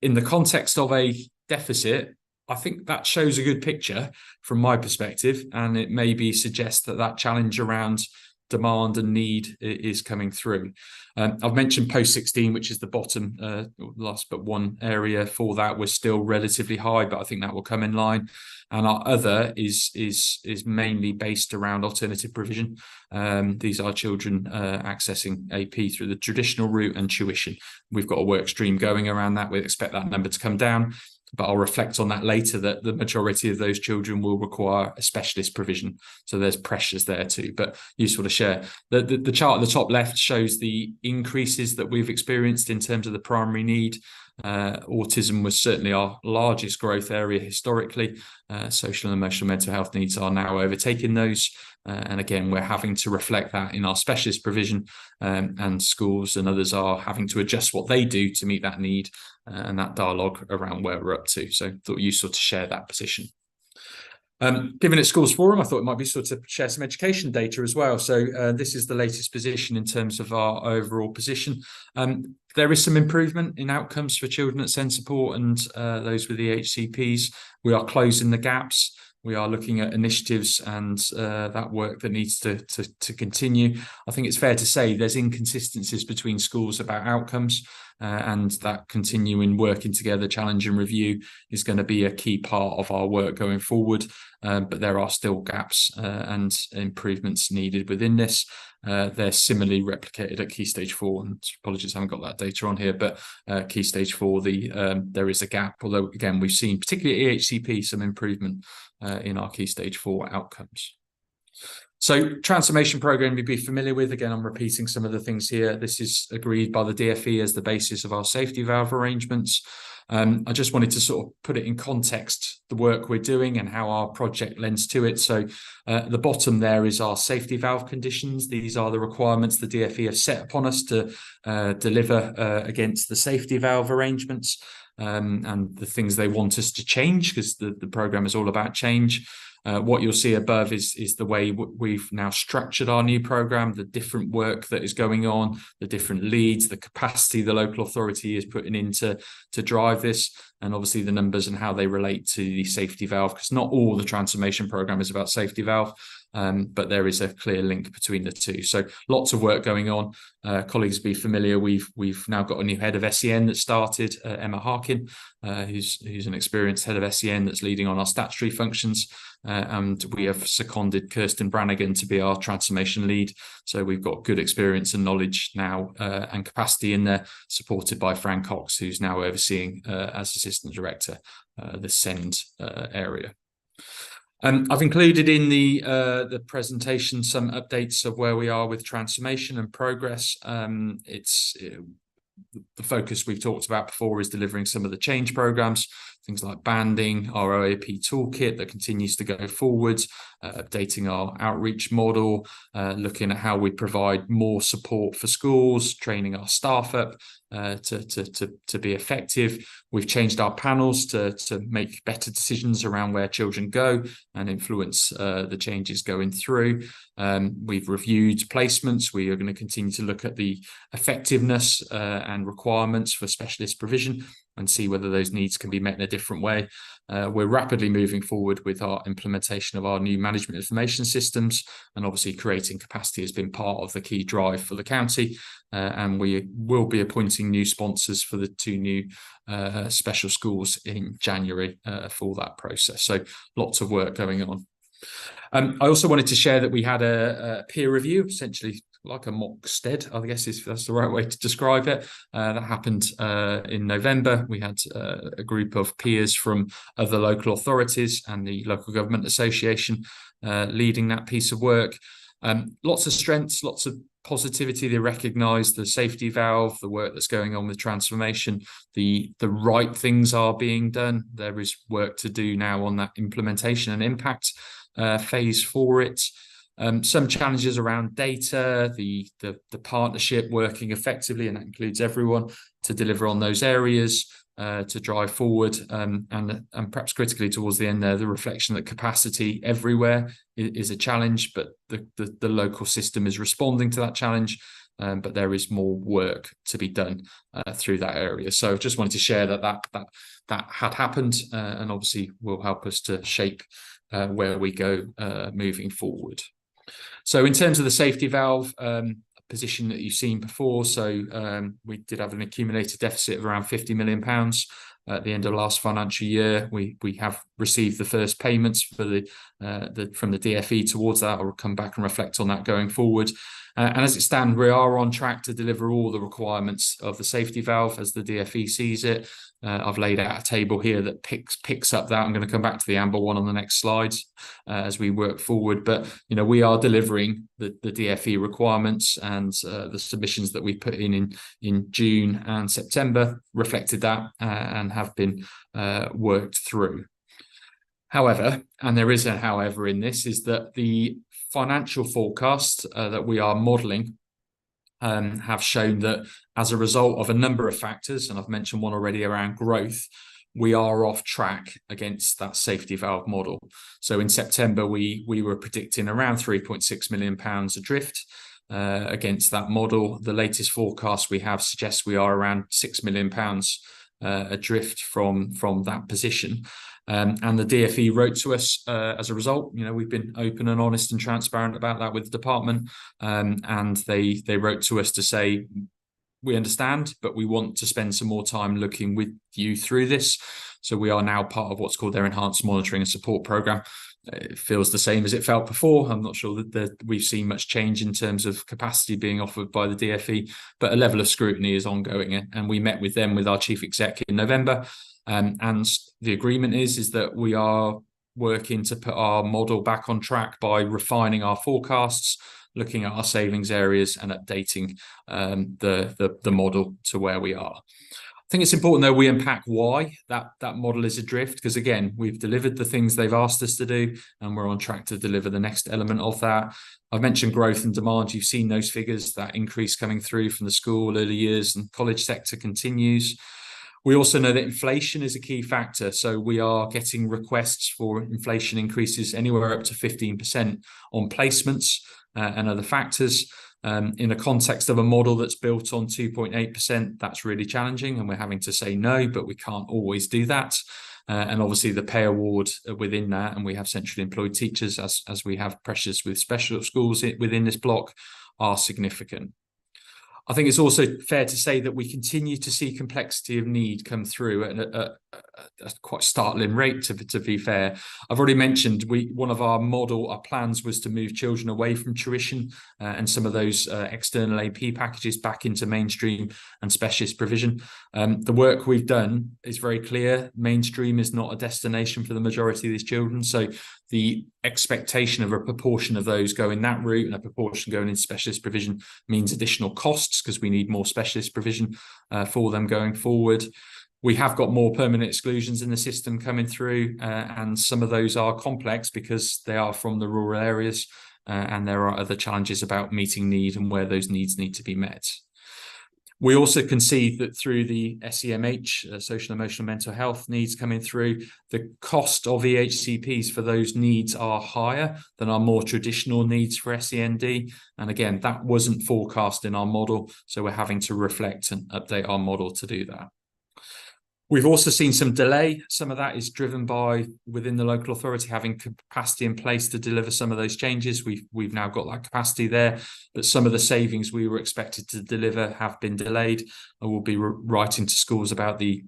in the context of a deficit, I think that shows a good picture from my perspective, and it maybe suggests that challenge around demand and need is coming through. I've mentioned post-16, which is the bottom last but one area for that. We're still relatively high, but I think that will come in line. And our other is mainly based around alternative provision. These are children accessing AP through the traditional route and tuition. We've got a work stream going around that. We expect that number to come down, but I'll reflect on that later, that the majority of those children will require a specialist provision. So there's pressures there too, but useful to share. The chart at the top left shows the increases that we've experienced in terms of the primary need. Autism was certainly our largest growth area historically. Social and emotional mental health needs are now overtaking those. And again, we're having to reflect that in our specialist provision, and schools and others are having to adjust what they do to meet that need and that dialogue around where we're up to. So I thought it useful to share that position. Given it's Schools Forum, I thought it might be useful to share some education data as well. So this is the latest position in terms of our overall position. There is some improvement in outcomes for children at SEND support and those with EHCPs. We are closing the gaps. We are looking at initiatives and that work that needs to continue. I think it's fair to say there's inconsistencies between schools about outcomes, and that continuing working together, challenge and review is going to be a key part of our work going forward. But there are still gaps and improvements needed within this. They're similarly replicated at Key Stage 4, and apologies, I haven't got that data on here, but Key Stage 4, there is a gap, although again, we've seen, particularly at EHCP, some improvement in our Key Stage 4 outcomes. So transformation program you'd be familiar with. Again, I'm repeating some of the things here. This is agreed by the DfE as the basis of our safety valve arrangements. I just wanted to sort of put it in context, the work we're doing and how our project lends to it. So the bottom there is our safety valve conditions. These are the requirements the DfE have set upon us to deliver against the safety valve arrangements and the things they want us to change, because the program is all about change. What you'll see above is the way we've now structured our new program, the different work that is going on, the different leads, the capacity the local authority is putting in to drive this, and obviously the numbers and how they relate to the safety valve, because not all the transformation program is about safety valve, but there is a clear link between the two. So lots of work going on. Colleagues be familiar, we've now got a new head of SEN that started, Emma Harkin, who's an experienced head of SEN that's leading on our statutory functions. And we have seconded Kirsten Brannigan to be our transformation lead. So we've got good experience and knowledge now and capacity in there, supported by Fran Cox, who's now overseeing as Assistant Director the SEND area. I've included in the presentation some updates of where we are with transformation and progress. The focus we've talked about before is delivering some of the change programs, things like banding, our OAP toolkit that continues to go forward, updating our outreach model, looking at how we provide more support for schools, training our staff up to be effective. We've changed our panels to make better decisions around where children go and influence the changes going through. We've reviewed placements. We are going to continue to look at the effectiveness and requirements for specialist provision and see whether those needs can be met in a different way. We're rapidly moving forward with our implementation of our new management information systems, and obviously creating capacity has been part of the key drive for the county, and we will be appointing new sponsors for the 2 new special schools in January for that process. So lots of work going on. I also wanted to share that we had a peer review, essentially like a mock STED, I guess if that's the right way to describe it. That happened in November. We had a group of peers from other local authorities and the Local Government Association leading that piece of work. Lots of strengths, lots of positivity. They recognise the safety valve, the work that's going on with transformation, the right things are being done. There is work to do now on that implementation and impact phase for it. Some challenges around data, the partnership working effectively, and that includes everyone, to deliver on those areas, to drive forward, and perhaps critically towards the end there, the reflection that capacity everywhere is a challenge, but the local system is responding to that challenge, but there is more work to be done through that area. So just wanted to share that had happened, and obviously will help us to shape where we go moving forward. So in terms of the safety valve position that you've seen before, so we did have an accumulated deficit of around £50 million at the end of last financial year. We have received the first payments for from the DfE towards that. I'll come back and reflect on that going forward. And as it stands, we are on track to deliver all the requirements of the safety valve as the DfE sees it. I've laid out a table here that picks up that. I'm going to come back to the amber one on the next slides as we work forward. But we are delivering the DfE requirements, and the submissions that we put in June and September reflected that and have been worked through. However, and there is a however in this, is that the financial forecasts that we are modelling have shown that as a result of a number of factors, and I've mentioned one already around growth, we are off track against that safety valve model. So in September, we were predicting around £3.6 million adrift against that model. The latest forecast we have suggests we are around £6 million adrift from that position. And the DfE wrote to us as a result. We've been open and honest and transparent about that with the department, and they wrote to us to say, we understand, but we want to spend some more time looking with you through this. So we are now part of what's called their enhanced monitoring and support program. It feels the same as it felt before. I'm not sure that we've seen much change in terms of capacity being offered by the DfE, but a level of scrutiny is ongoing. And we met with them, with our chief exec, in November. And the agreement is that we are working to put our model back on track by refining our forecasts, looking at our savings areas and updating the model to where we are. I think it's important, though, we unpack why that model is adrift, because, again, we've delivered the things they've asked us to do, and we're on track to deliver the next element of that. I've mentioned growth and demand. You've seen those figures, that increase coming through from the school, early years and college sector continues. We also know that inflation is a key factor. So we are getting requests for inflation increases anywhere up to 15% on placements and other factors. In the context of a model that's built on 2.8%, that's really challenging, and we're having to say no, but we can't always do that. And obviously the pay award within that, and we have centrally employed teachers as we have pressures with special schools within this block, are significant. I think it's also fair to say that we continue to see complexity of need come through at a quite startling rate, to be fair. I've already mentioned one of our plans was to move children away from tuition and some of those external AP packages back into mainstream and specialist provision. The work we've done is very clear. Mainstream is not a destination for the majority of these children. So the expectation of a proportion of those going that route and a proportion going in specialist provision means additional costs, because we need more specialist provision for them going forward. We have got more permanent exclusions in the system coming through, and some of those are complex because they are from the rural areas, and there are other challenges about meeting need and where those needs need to be met. We also can see that through the SEMH, social, emotional, mental health needs coming through, the cost of EHCPs for those needs are higher than our more traditional needs for SEND. And again, that wasn't forecast in our model, so we're having to reflect and update our model to do that. We've also seen some delay. Some of that is driven by within the local authority having capacity in place to deliver some of those changes. We've now got that capacity there, but some of the savings we were expected to deliver have been delayed. I will be writing to schools about the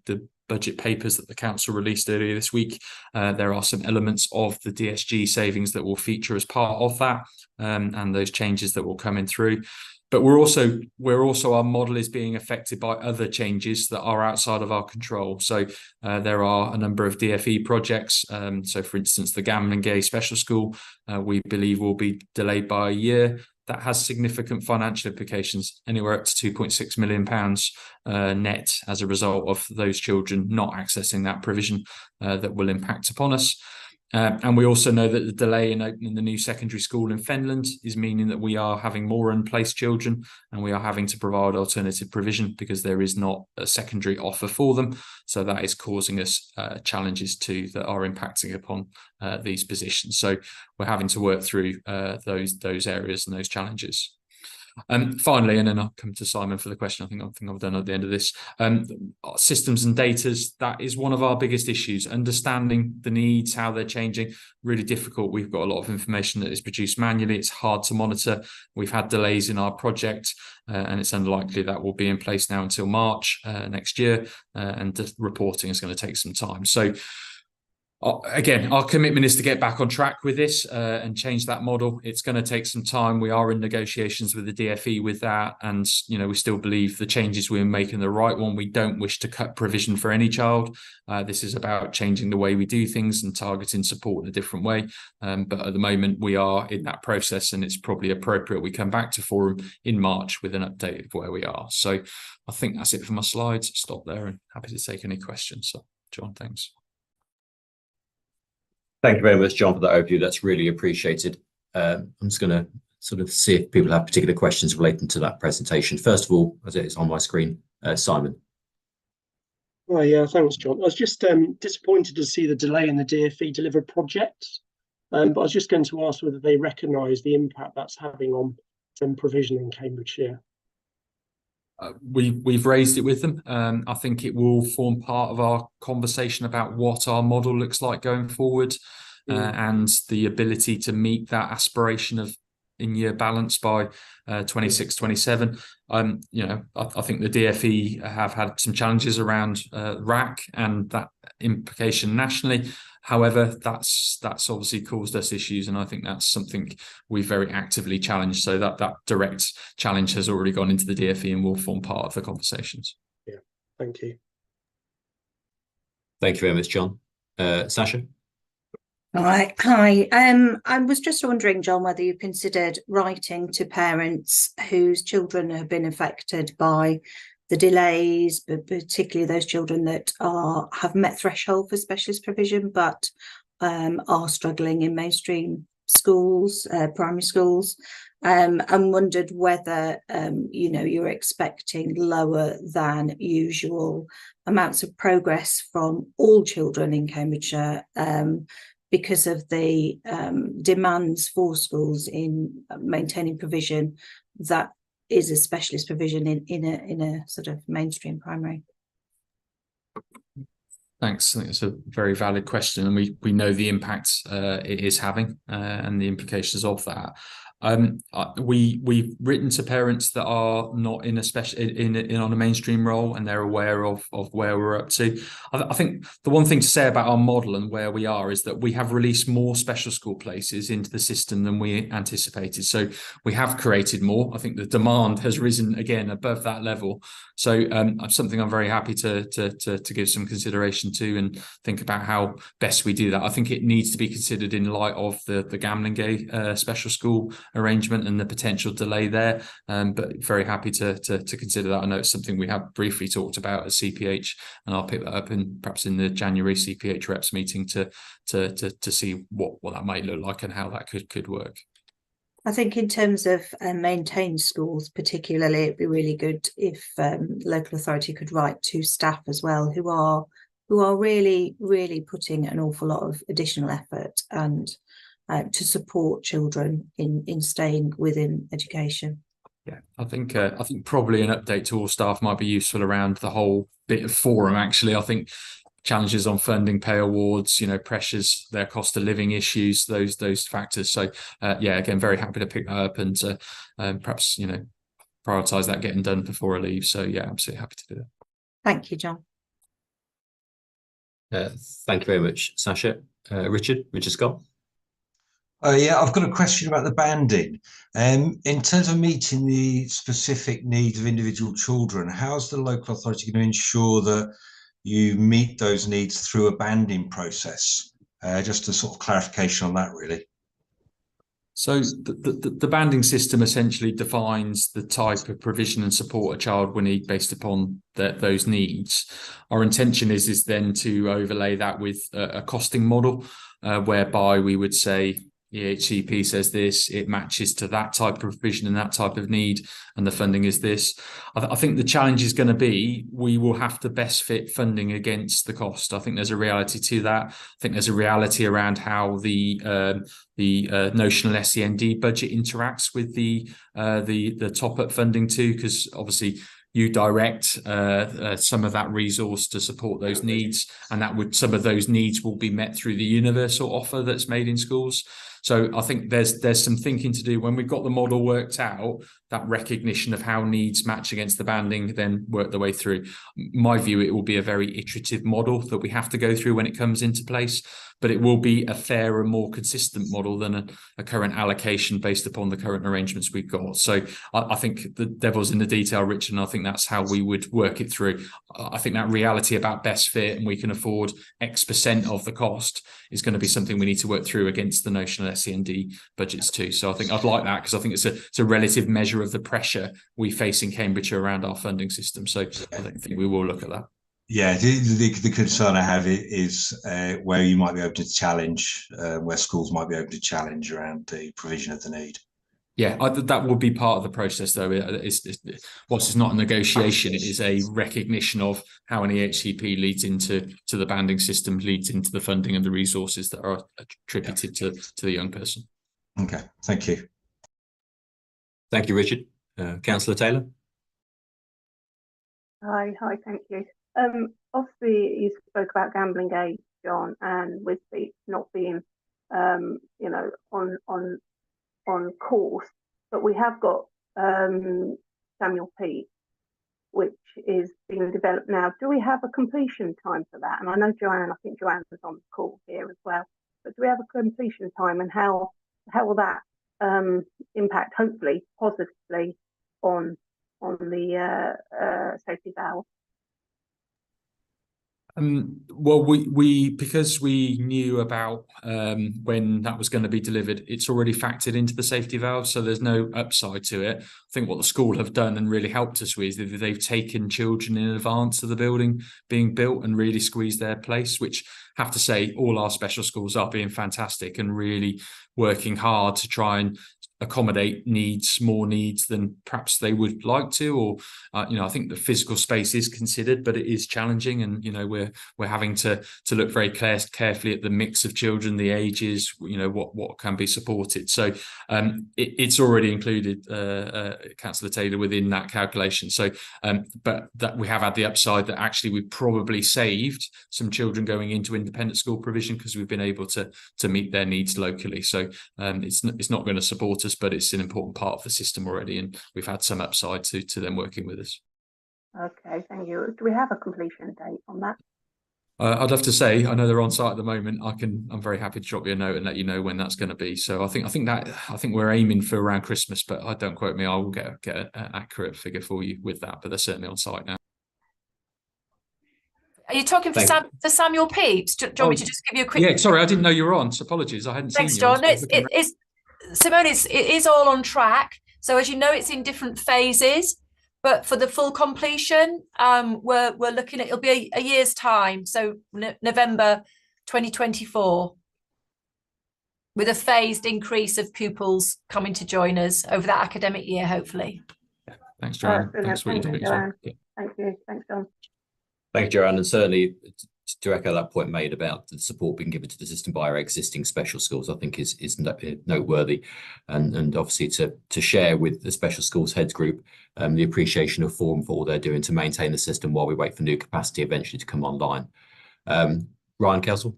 budget papers that the council released earlier this week. There are some elements of the DSG savings that will feature as part of that, and those changes that will come in through. But we're also our model is being affected by other changes that are outside of our control. So there are a number of DFE projects. So for instance, the Gammon and Gay Special School, we believe will be delayed by a year. That has significant financial implications, anywhere up to £2.6 million net as a result of those children not accessing that provision that will impact upon us. And we also know that the delay in opening the new secondary school in Fenland is meaning that we are having more unplaced children, and we are having to provide alternative provision because there is not a secondary offer for them. So that is causing us challenges too that are impacting upon these positions. So we're having to work through those areas and those challenges. Finally, and then I'll come to Simon for the question I think I've done at the end of this. Systems and datas, that is one of our biggest issues. Understanding the needs, how they're changing, really difficult. We've got a lot of information that is produced manually. It's hard to monitor. We've had delays in our project, and it's unlikely that will be in place now until March next year, and the reporting is going to take some time. So again, our commitment is to get back on track with this and change that model. It's going to take some time. We are in negotiations with the DFE with that, and we still believe the changes we're making are the right one. We don't wish to cut provision for any child. This is about changing the way we do things and targeting support in a different way. But at the moment, we are in that process, and it's probably appropriate we come back to Forum in March with an update of where we are. So I think that's it for my slides. Stop there and happy to take any questions. So, John, thanks. Thank you very much, John, for that overview. That's really appreciated. I'm just going to sort of see if people have particular questions relating to that presentation. First of all, as it is on my screen, Simon. Oh, yeah, thanks, John. I was just disappointed to see the delay in the DFE delivered projects, but I was just going to ask whether they recognise the impact that's having on SEND provision in Cambridgeshire. We've raised it with them. I think it will form part of our conversation about what our model looks like going forward, and the ability to meet that aspiration of in-year balance by 26-27. I think the DFE have had some challenges around RAC and that implication nationally. However, that's obviously caused us issues, and I think that's something we very actively challenged. So that direct challenge has already gone into the DFE and will form part of the conversations. Yeah, thank you. Thank you very much, John. Sasha? Right. Hi. I was just wondering, John, whether you considered writing to parents whose children have been affected by the delays, but particularly those children that have met threshold for specialist provision, but are struggling in mainstream schools, primary schools, and wondered whether you're expecting lower than usual amounts of progress from all children in Cambridgeshire, because of the demands for schools in maintaining provision that is a specialist provision in a sort of mainstream primary. Thanks. I think it's a very valid question, and we know the impact it is having and the implications of that. We've written to parents that are not in a special on a mainstream role, and they're aware of where we're up to. I think the one thing to say about our model and where we are is that we have released more special school places into the system than we anticipated. So we have created more. I think the demand has risen again above that level. So something I'm very happy to give some consideration to and think about how best we do that. I think it needs to be considered in light of the Gamblingay special school arrangement and the potential delay there, but very happy to consider that. I know it's something we have briefly talked about at CPH, and I'll pick that up perhaps in the January CPH reps meeting to see what that might look like and how that could work. I think in terms of maintained schools particularly, it'd be really good if local authority could write to staff as well who are really putting an awful lot of additional effort and to support children in staying within education. Yeah, I think probably an update to all staff might be useful around the whole bit of forum. Actually, I think challenges on funding, pay awards, pressures, their cost of living issues, those factors. So yeah, again, very happy to pick that up and perhaps prioritise that getting done before I leave. So yeah, absolutely happy to do that. Thank you, John. Thank you very much, Sasha. Richard Scott. Yeah, I've got a question about the banding. In terms of meeting the specific needs of individual children, how's the local authority going to ensure that you meet those needs through a banding process? Just a sort of clarification on that, really. So the banding system essentially defines the type of provision and support a child will need based upon those needs. Our intention is then to overlay that with a costing model, whereby we would say, the HCP says this, it matches to that type of provision and that type of need, and the funding is this. I think the challenge is going to be, we will have to best fit funding against the cost. I think there's a reality to that. I think there's a reality around how the notional SEND budget interacts with the top-up funding too, because obviously you direct some of that resource to support those needs, and some of those needs will be met through the universal offer that's made in schools. So I think there's some thinking to do when we've got the model worked out, that recognition of how needs match against the banding, then work the way through. My view, it will be a very iterative model that we have to go through when it comes into place, but it will be a fairer, more consistent model than a current allocation based upon the current arrangements we've got. So I think the devil's in the detail, Richard, and I think that's how we would work it through. I think that reality about best fit and we can afford X% of the cost is going to be something we need to work through against the notional SEND budgets too. So I think I'd like that, because I think it's a relative measure of the pressure we face in Cambridgeshire around our funding system. So I think we will look at that. Yeah, the concern I have is where you might be able to challenge, where schools might be able to challenge around the provision of the need. Yeah, that will be part of the process, though. Whilst it's not a negotiation, it is a recognition of how an EHCP leads into the banding system, leads into the funding and the resources that are attributed to the young person. Okay, thank you. Thank you, Richard. Councillor Taylor. Hi, thank you. Obviously, you spoke about Gamblingay, John, and with the not being, on course, but we have got Samuel Pete, which is being developed now. Do we have a completion time for that? And I know Joanne, I think Joanne was on the call here as well, but do we have a completion time, and how will that impact, hopefully positively, on the safety valve? Well, we because we knew about when that was going to be delivered, it's already factored into the safety valve, so there's no upside to it. I think what the school have done and really helped us with is they've taken children in advance of the building being built and really squeezed their place, which I have to say all our special schools are being fantastic and really working hard to try and accommodate more needs than perhaps they would like to, or I think the physical space is considered, but it is challenging, and we're having to look very carefully at the mix of children, the ages, what can be supported. So it's already included, Councillor Taylor, within that calculation. So but that we have had the upside that actually we probably saved some children going into independent school provision because we've been able to meet their needs locally. So it's not going to support us, but it's an important part of the system already, and we've had some upside to them working with us. Okay, thank you. Do we have a completion date on that? I'd love to say, I know they're on site at the moment. I'm very happy to drop you a note and let you know when that's going to be. So I think we're aiming for around Christmas, but don't quote me. I will get an accurate figure for you with that, but they're certainly on site now. Are you talking for Samuel Pepys? Do you want me to just give you a quick? Yeah, sorry, I didn't know you were on. So apologies, I hadn't seen you. Thanks, John. No, Simone, it is all on track. So as you know, it's in different phases, but for the full completion, we're looking at, it'll be a year's time. So November 2024, with a phased increase of pupils coming to join us over that academic year, hopefully. Yeah. Thanks, Joanne. Thanks for what you're doing. Thank you. Thanks, John. Thank you, Joanne. And certainly to echo that point made about the support being given to the system by our existing special schools, I think is noteworthy, and obviously to share with the special schools heads group the appreciation of Forum for all they're doing to maintain the system while we wait for new capacity eventually to come online. Ryan Kelsall.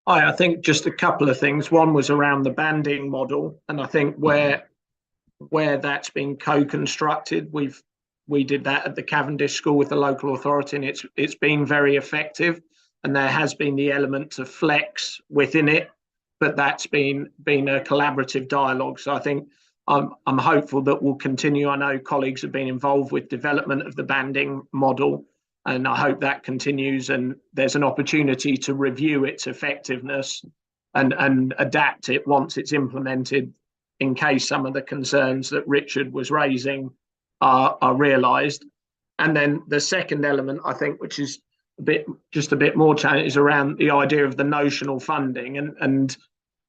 Hi, I think just a couple of things. One was around the banding model, and I think where that's been co-constructed, we did that at the Cavendish School with the local authority, and it's been very effective, and there has been the element to flex within it, but that's been a collaborative dialogue. So I think I'm hopeful that we'll continue. I know colleagues have been involved with development of the banding model, and I hope that continues, and there's an opportunity to review its effectiveness and adapt it once it's implemented, in case some of the concerns that Richard was raising are realised. And then the second element, I think, which is a bit more challenging, is around the idea of the notional funding, and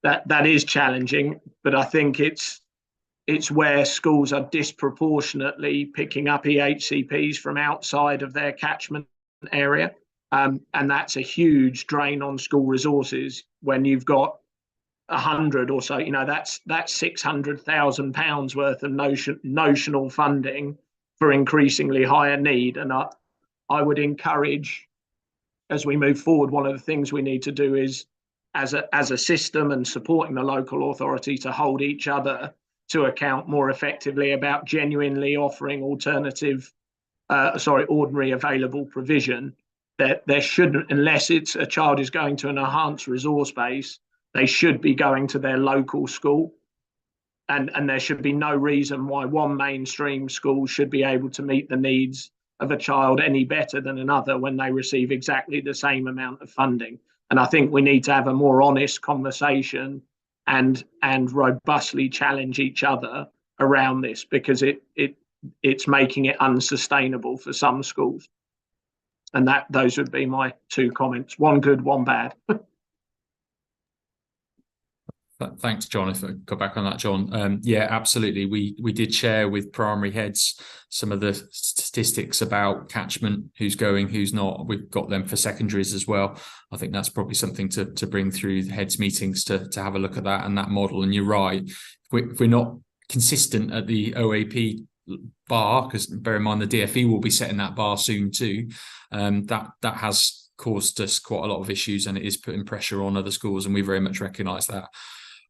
that is challenging, but I think it's where schools are disproportionately picking up EHCPs from outside of their catchment area, and that's a huge drain on school resources. When you've got 100 or so, that's £600,000 worth of notional funding for increasingly higher need. And I would encourage, as we move forward, one of the things we need to do is, as a system and supporting the local authority, to hold each other to account more effectively about genuinely offering ordinary available provision. That there shouldn't, unless it's a child is going to an enhanced resource base, they should be going to their local school, and there should be no reason why one mainstream school should be able to meet the needs of a child any better than another when they receive exactly the same amount of funding. And I think we need to have a more honest conversation and robustly challenge each other around this, because it's making it unsustainable for some schools. And those would be my two comments. One good, one bad. Thanks, John. If I go back on that, John. Yeah, absolutely. We did share with primary heads some of the statistics about catchment, who's going, who's not. We've got them for secondaries as well. I think that's probably something to bring through the heads meetings to have a look at that and that model. And you're right, if we're not consistent at the OAP bar, because bear in mind the DFE will be setting that bar soon too, that has caused us quite a lot of issues, and it is putting pressure on other schools, and we very much recognise that.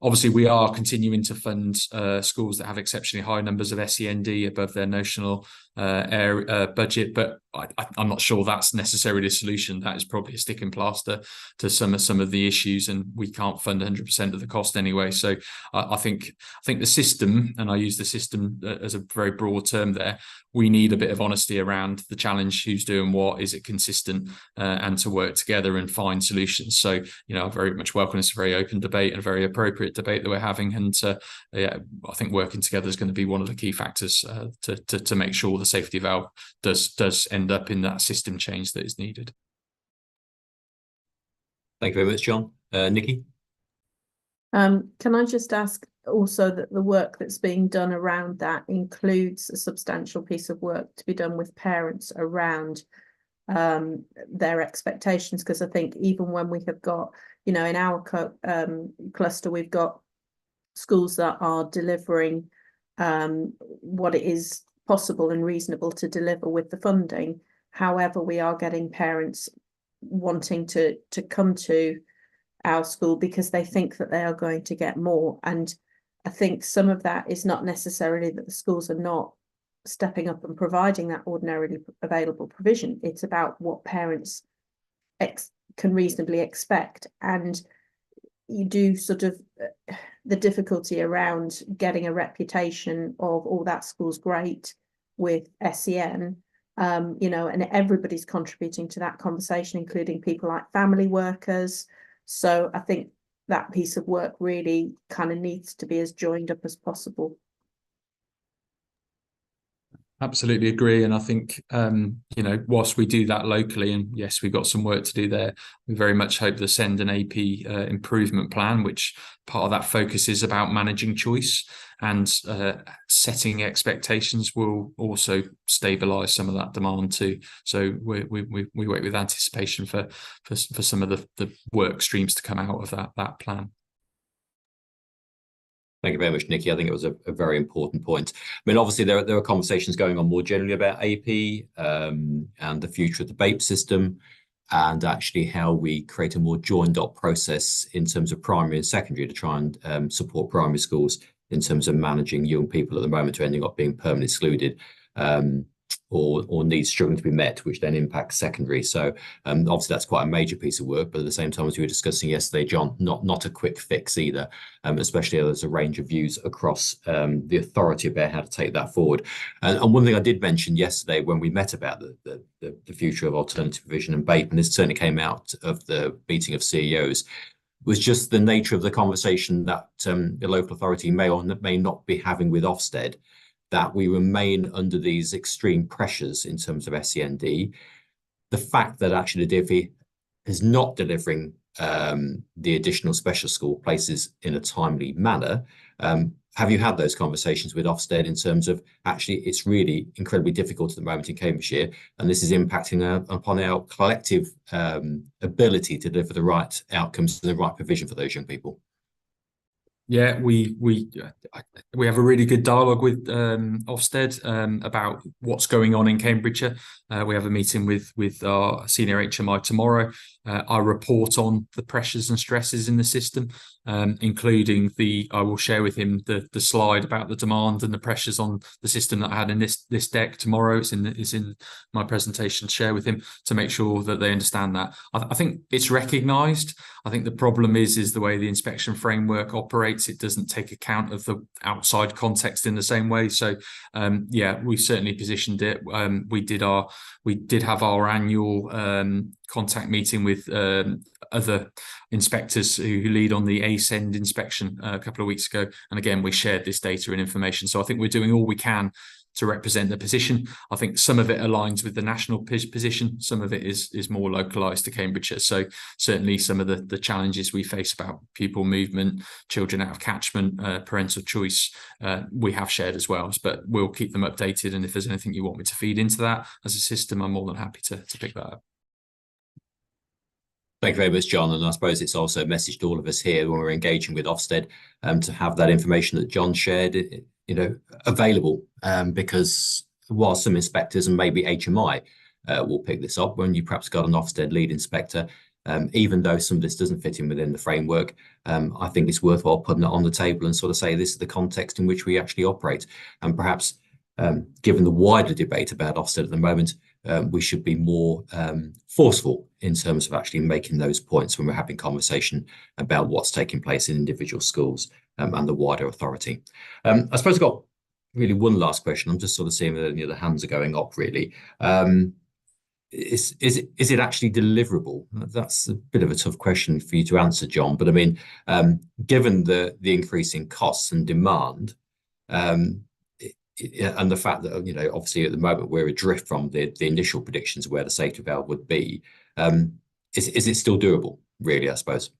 Obviously, we are continuing to fund schools that have exceptionally high numbers of SEND above their notional budget, but I'm not sure that's necessarily a solution. That is probably a sticking plaster to some of the issues, and we can't fund 100% of the cost anyway. So I think the system, and I use the system as a very broad term there, we need a bit of honesty around the challenge, who's doing what, is it consistent, and to work together and find solutions. So, you know, I very much welcome this very open debate and a very appropriate debate that we're having. And yeah, I think working together is going to be one of the key factors to make sure the safety valve does end up in that system change that is needed. Thank you very much, John. Nikki? Can I just ask also that the work that's being done around that includes a substantial piece of work to be done with parents around their expectations? Because I think even when we have got, you know, in our cluster, we've got schools that are delivering what it is possible and reasonable to deliver with the funding. However, we are getting parents wanting to come to our school because they think that they are going to get more. And I think some of that is not necessarily that the schools are not stepping up and providing that ordinarily available provision. It's about what parents can reasonably expect. And you do sort of the difficulty around getting a reputation of, oh, that school's great with SEN, you know, and everybody's contributing to that conversation, including people like family workers. So I think that piece of work really kind of needs to be as joined up as possible. Absolutely agree. And I think, you know, whilst we do that locally, and yes, we've got some work to do there, we very much hope the SEND and AP improvement plan, which part of that focus is about managing choice and setting expectations, will also stabilise some of that demand too. So we wait with anticipation for some of the work streams to come out of that plan. Thank you very much, Nikki. I think it was a very important point. I mean, obviously, there are conversations going on more generally about AP and the future of the BAPE system, and actually how we create a more joined-up process in terms of primary and secondary to try and support primary schools in terms of managing young people at the moment who are ending up being permanently excluded or needs struggling to be met, which then impacts secondary. So obviously that's quite a major piece of work, but at the same time, as we were discussing yesterday, John, not a quick fix either, especially as there's a range of views across the authority about how to take that forward. And one thing I did mention yesterday when we met about the future of alternative provision and BAPE, and this certainly came out of the meeting of CEOs, was just the nature of the conversation that the local authority may or may not be having with Ofsted, that we remain under these extreme pressures in terms of SEND. The fact that actually the DfE is not delivering the additional special school places in a timely manner. Have you had those conversations with Ofsted in terms of actually it's really incredibly difficult at the moment in Cambridgeshire, and this is impacting upon our collective ability to deliver the right outcomes and the right provision for those young people? Yeah, we have a really good dialogue with Ofsted about what's going on in Cambridgeshire. We have a meeting with our senior HMI tomorrow. I report on the pressures and stresses in the system, including I will share with him the slide about the demand and the pressures on the system that I had in this deck tomorrow. It's in my presentation to share with him to make sure that they understand that. I think it's recognised. I think the problem is the way the inspection framework operates. It doesn't take account of the outside context in the same way. So yeah, we certainly positioned it. We did have our annual contact meeting with other inspectors who lead on the ASEND inspection a couple of weeks ago. And again, we shared this data and information. So I think we're doing all we can to represent the position. I think some of it aligns with the national position. Some of it is more localised to Cambridgeshire. So certainly some of the challenges we face about pupil movement, children out of catchment, parental choice, we have shared as well. But we'll keep them updated. And if there's anything you want me to feed into that as a system, I'm more than happy to pick that up. Thank you very much, John. And I suppose it's also a message to all of us here when we're engaging with Ofsted to have that information that John shared, available, because while some inspectors and maybe HMI will pick this up, when you perhaps got an Ofsted lead inspector, even though some of this doesn't fit in within the framework, I think it's worthwhile putting it on the table and sort of say this is the context in which we actually operate. And perhaps given the wider debate about Ofsted at the moment, we should be more forceful in terms of actually making those points when we're having conversation about what's taking place in individual schools and the wider authority. I suppose I've got really one last question. I'm just sort of seeing that the hands are going up really. Is it actually deliverable? That's a bit of a tough question for you to answer, John, but I mean, given the increase in costs and demand, and the fact that, obviously at the moment we're adrift from the initial predictions of where the safety valve would be, is it still doable, really, I suppose?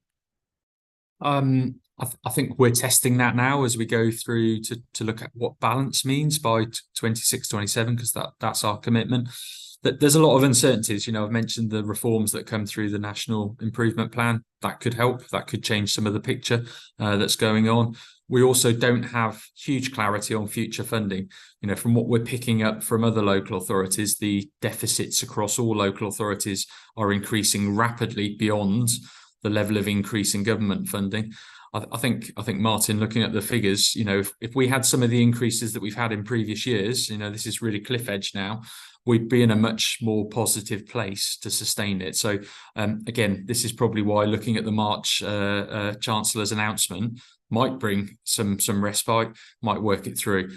I think we're testing that now as we go through to look at what balance means by 26, 27, because that's our commitment. There's a lot of uncertainties. I've mentioned the reforms that come through the National Improvement Plan. That could help. That could change some of the picture that's going on. We also don't have huge clarity on future funding. From what we're picking up from other local authorities, the deficits across all local authorities are increasing rapidly beyond the level of increase in government funding. I think Martin, looking at the figures, if we had some of the increases that we've had in previous years, this is really cliff edge now, we'd be in a much more positive place to sustain it. So again, this is probably why looking at the March Chancellor's announcement might bring some respite, might work it through.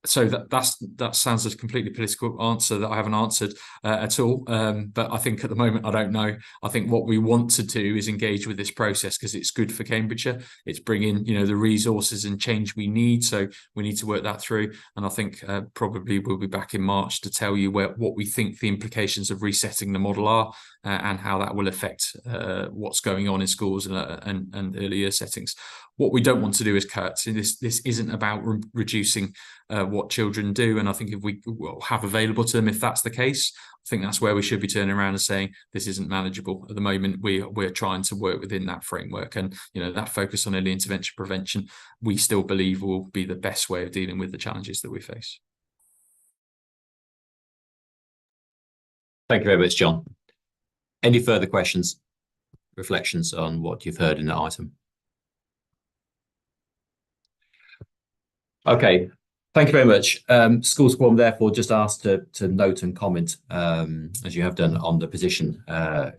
So that sounds a completely political answer that I haven't answered at all. But I think at the moment, I don't know. I think what we want to do is engage with this process because it's good for Cambridgeshire. It's bringing, the resources and change we need. So we need to work that through. And I think probably we'll be back in March to tell you what we think the implications of resetting the model are and how that will affect what's going on in schools and early year settings. What we don't want to do is cut. This isn't about reducing what children do. And I think if we have available to them, if that's the case, I think that's where we should be turning around and saying this isn't manageable. At the moment, we're trying to work within that framework. And, that focus on early intervention prevention, we still believe will be the best way of dealing with the challenges that we face. Thank you very much, John. Any further questions, reflections on what you've heard in the item? Okay, thank you very much. Schools Quorum therefore just asked to note and comment, as you have done, on the position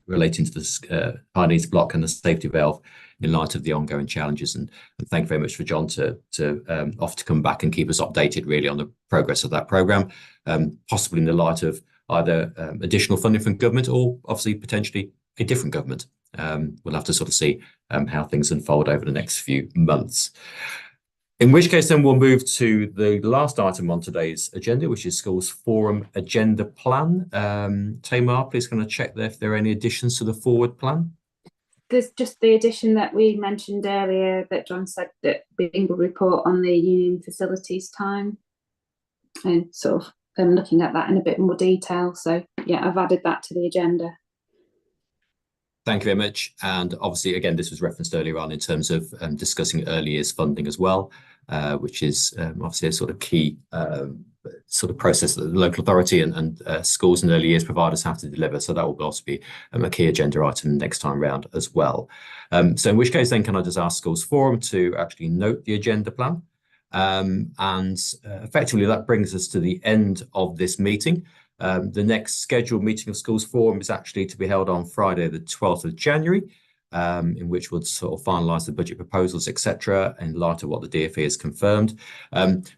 relating to the high needs block and the safety valve in light of the ongoing challenges. And thank you very much for John to offer to come back and keep us updated really on the progress of that programme, possibly in the light of either additional funding from government or obviously potentially a different government. We'll have to sort of see how things unfold over the next few months. In which case, then we'll move to the last item on today's agenda, which is Schools Forum Agenda Plan. Tamar, please can I check there if there are any additions to the forward plan? There's just the addition that we mentioned earlier that John said that Bing will report on the union facilities time and sort of looking at that in a bit more detail. So yeah, I've added that to the agenda. Thank you very much. And obviously, again, this was referenced earlier on in terms of discussing early years funding as well, which is obviously a sort of key sort of process that the local authority and schools and early years providers have to deliver. So that will also be a key agenda item next time round as well. So in which case then can I just ask Schools Forum to actually note the agenda plan? Effectively that brings us to the end of this meeting. The next scheduled meeting of Schools Forum is actually to be held on Friday, the 12th of January, in which we'll sort of finalise the budget proposals, etc., in light of what the DfE has confirmed.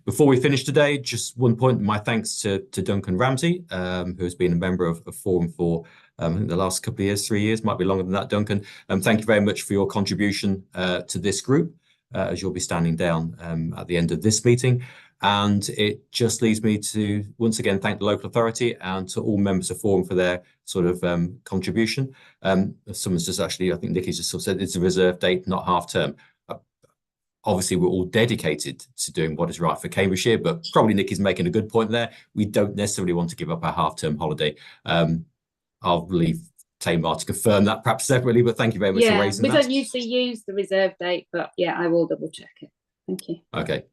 Before we finish today, just one point, my thanks to Duncan Ramsey, who has been a member of Forum for I think the last couple of years, 3 years, might be longer than that, Duncan. Thank you very much for your contribution to this group, as you'll be standing down at the end of this meeting. And it just leaves me to once again thank the local authority and to all members of Forum for their sort of contribution. Someone's just actually, I think Nikki's just sort of said it's a reserve date, not half term. Obviously, we're all dedicated to doing what is right for Cambridgeshire, but probably Nikki's making a good point there. We don't necessarily want to give up our half-term holiday. I'll leave Tamar to confirm that perhaps separately, but thank you very much for raising that. We don't usually use the reserve date, but yeah, I will double check it. Thank you. Okay.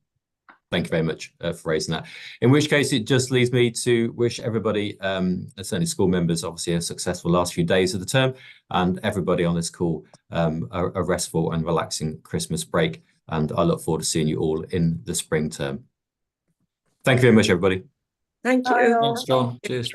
Thank you very much for raising that. In which case, it just leaves me to wish everybody, certainly school members, obviously a successful last few days of the term, and everybody on this call a restful and relaxing Christmas break. And I look forward to seeing you all in the spring term. Thank you very much, everybody. Thank you. Thanks, John. Cheers.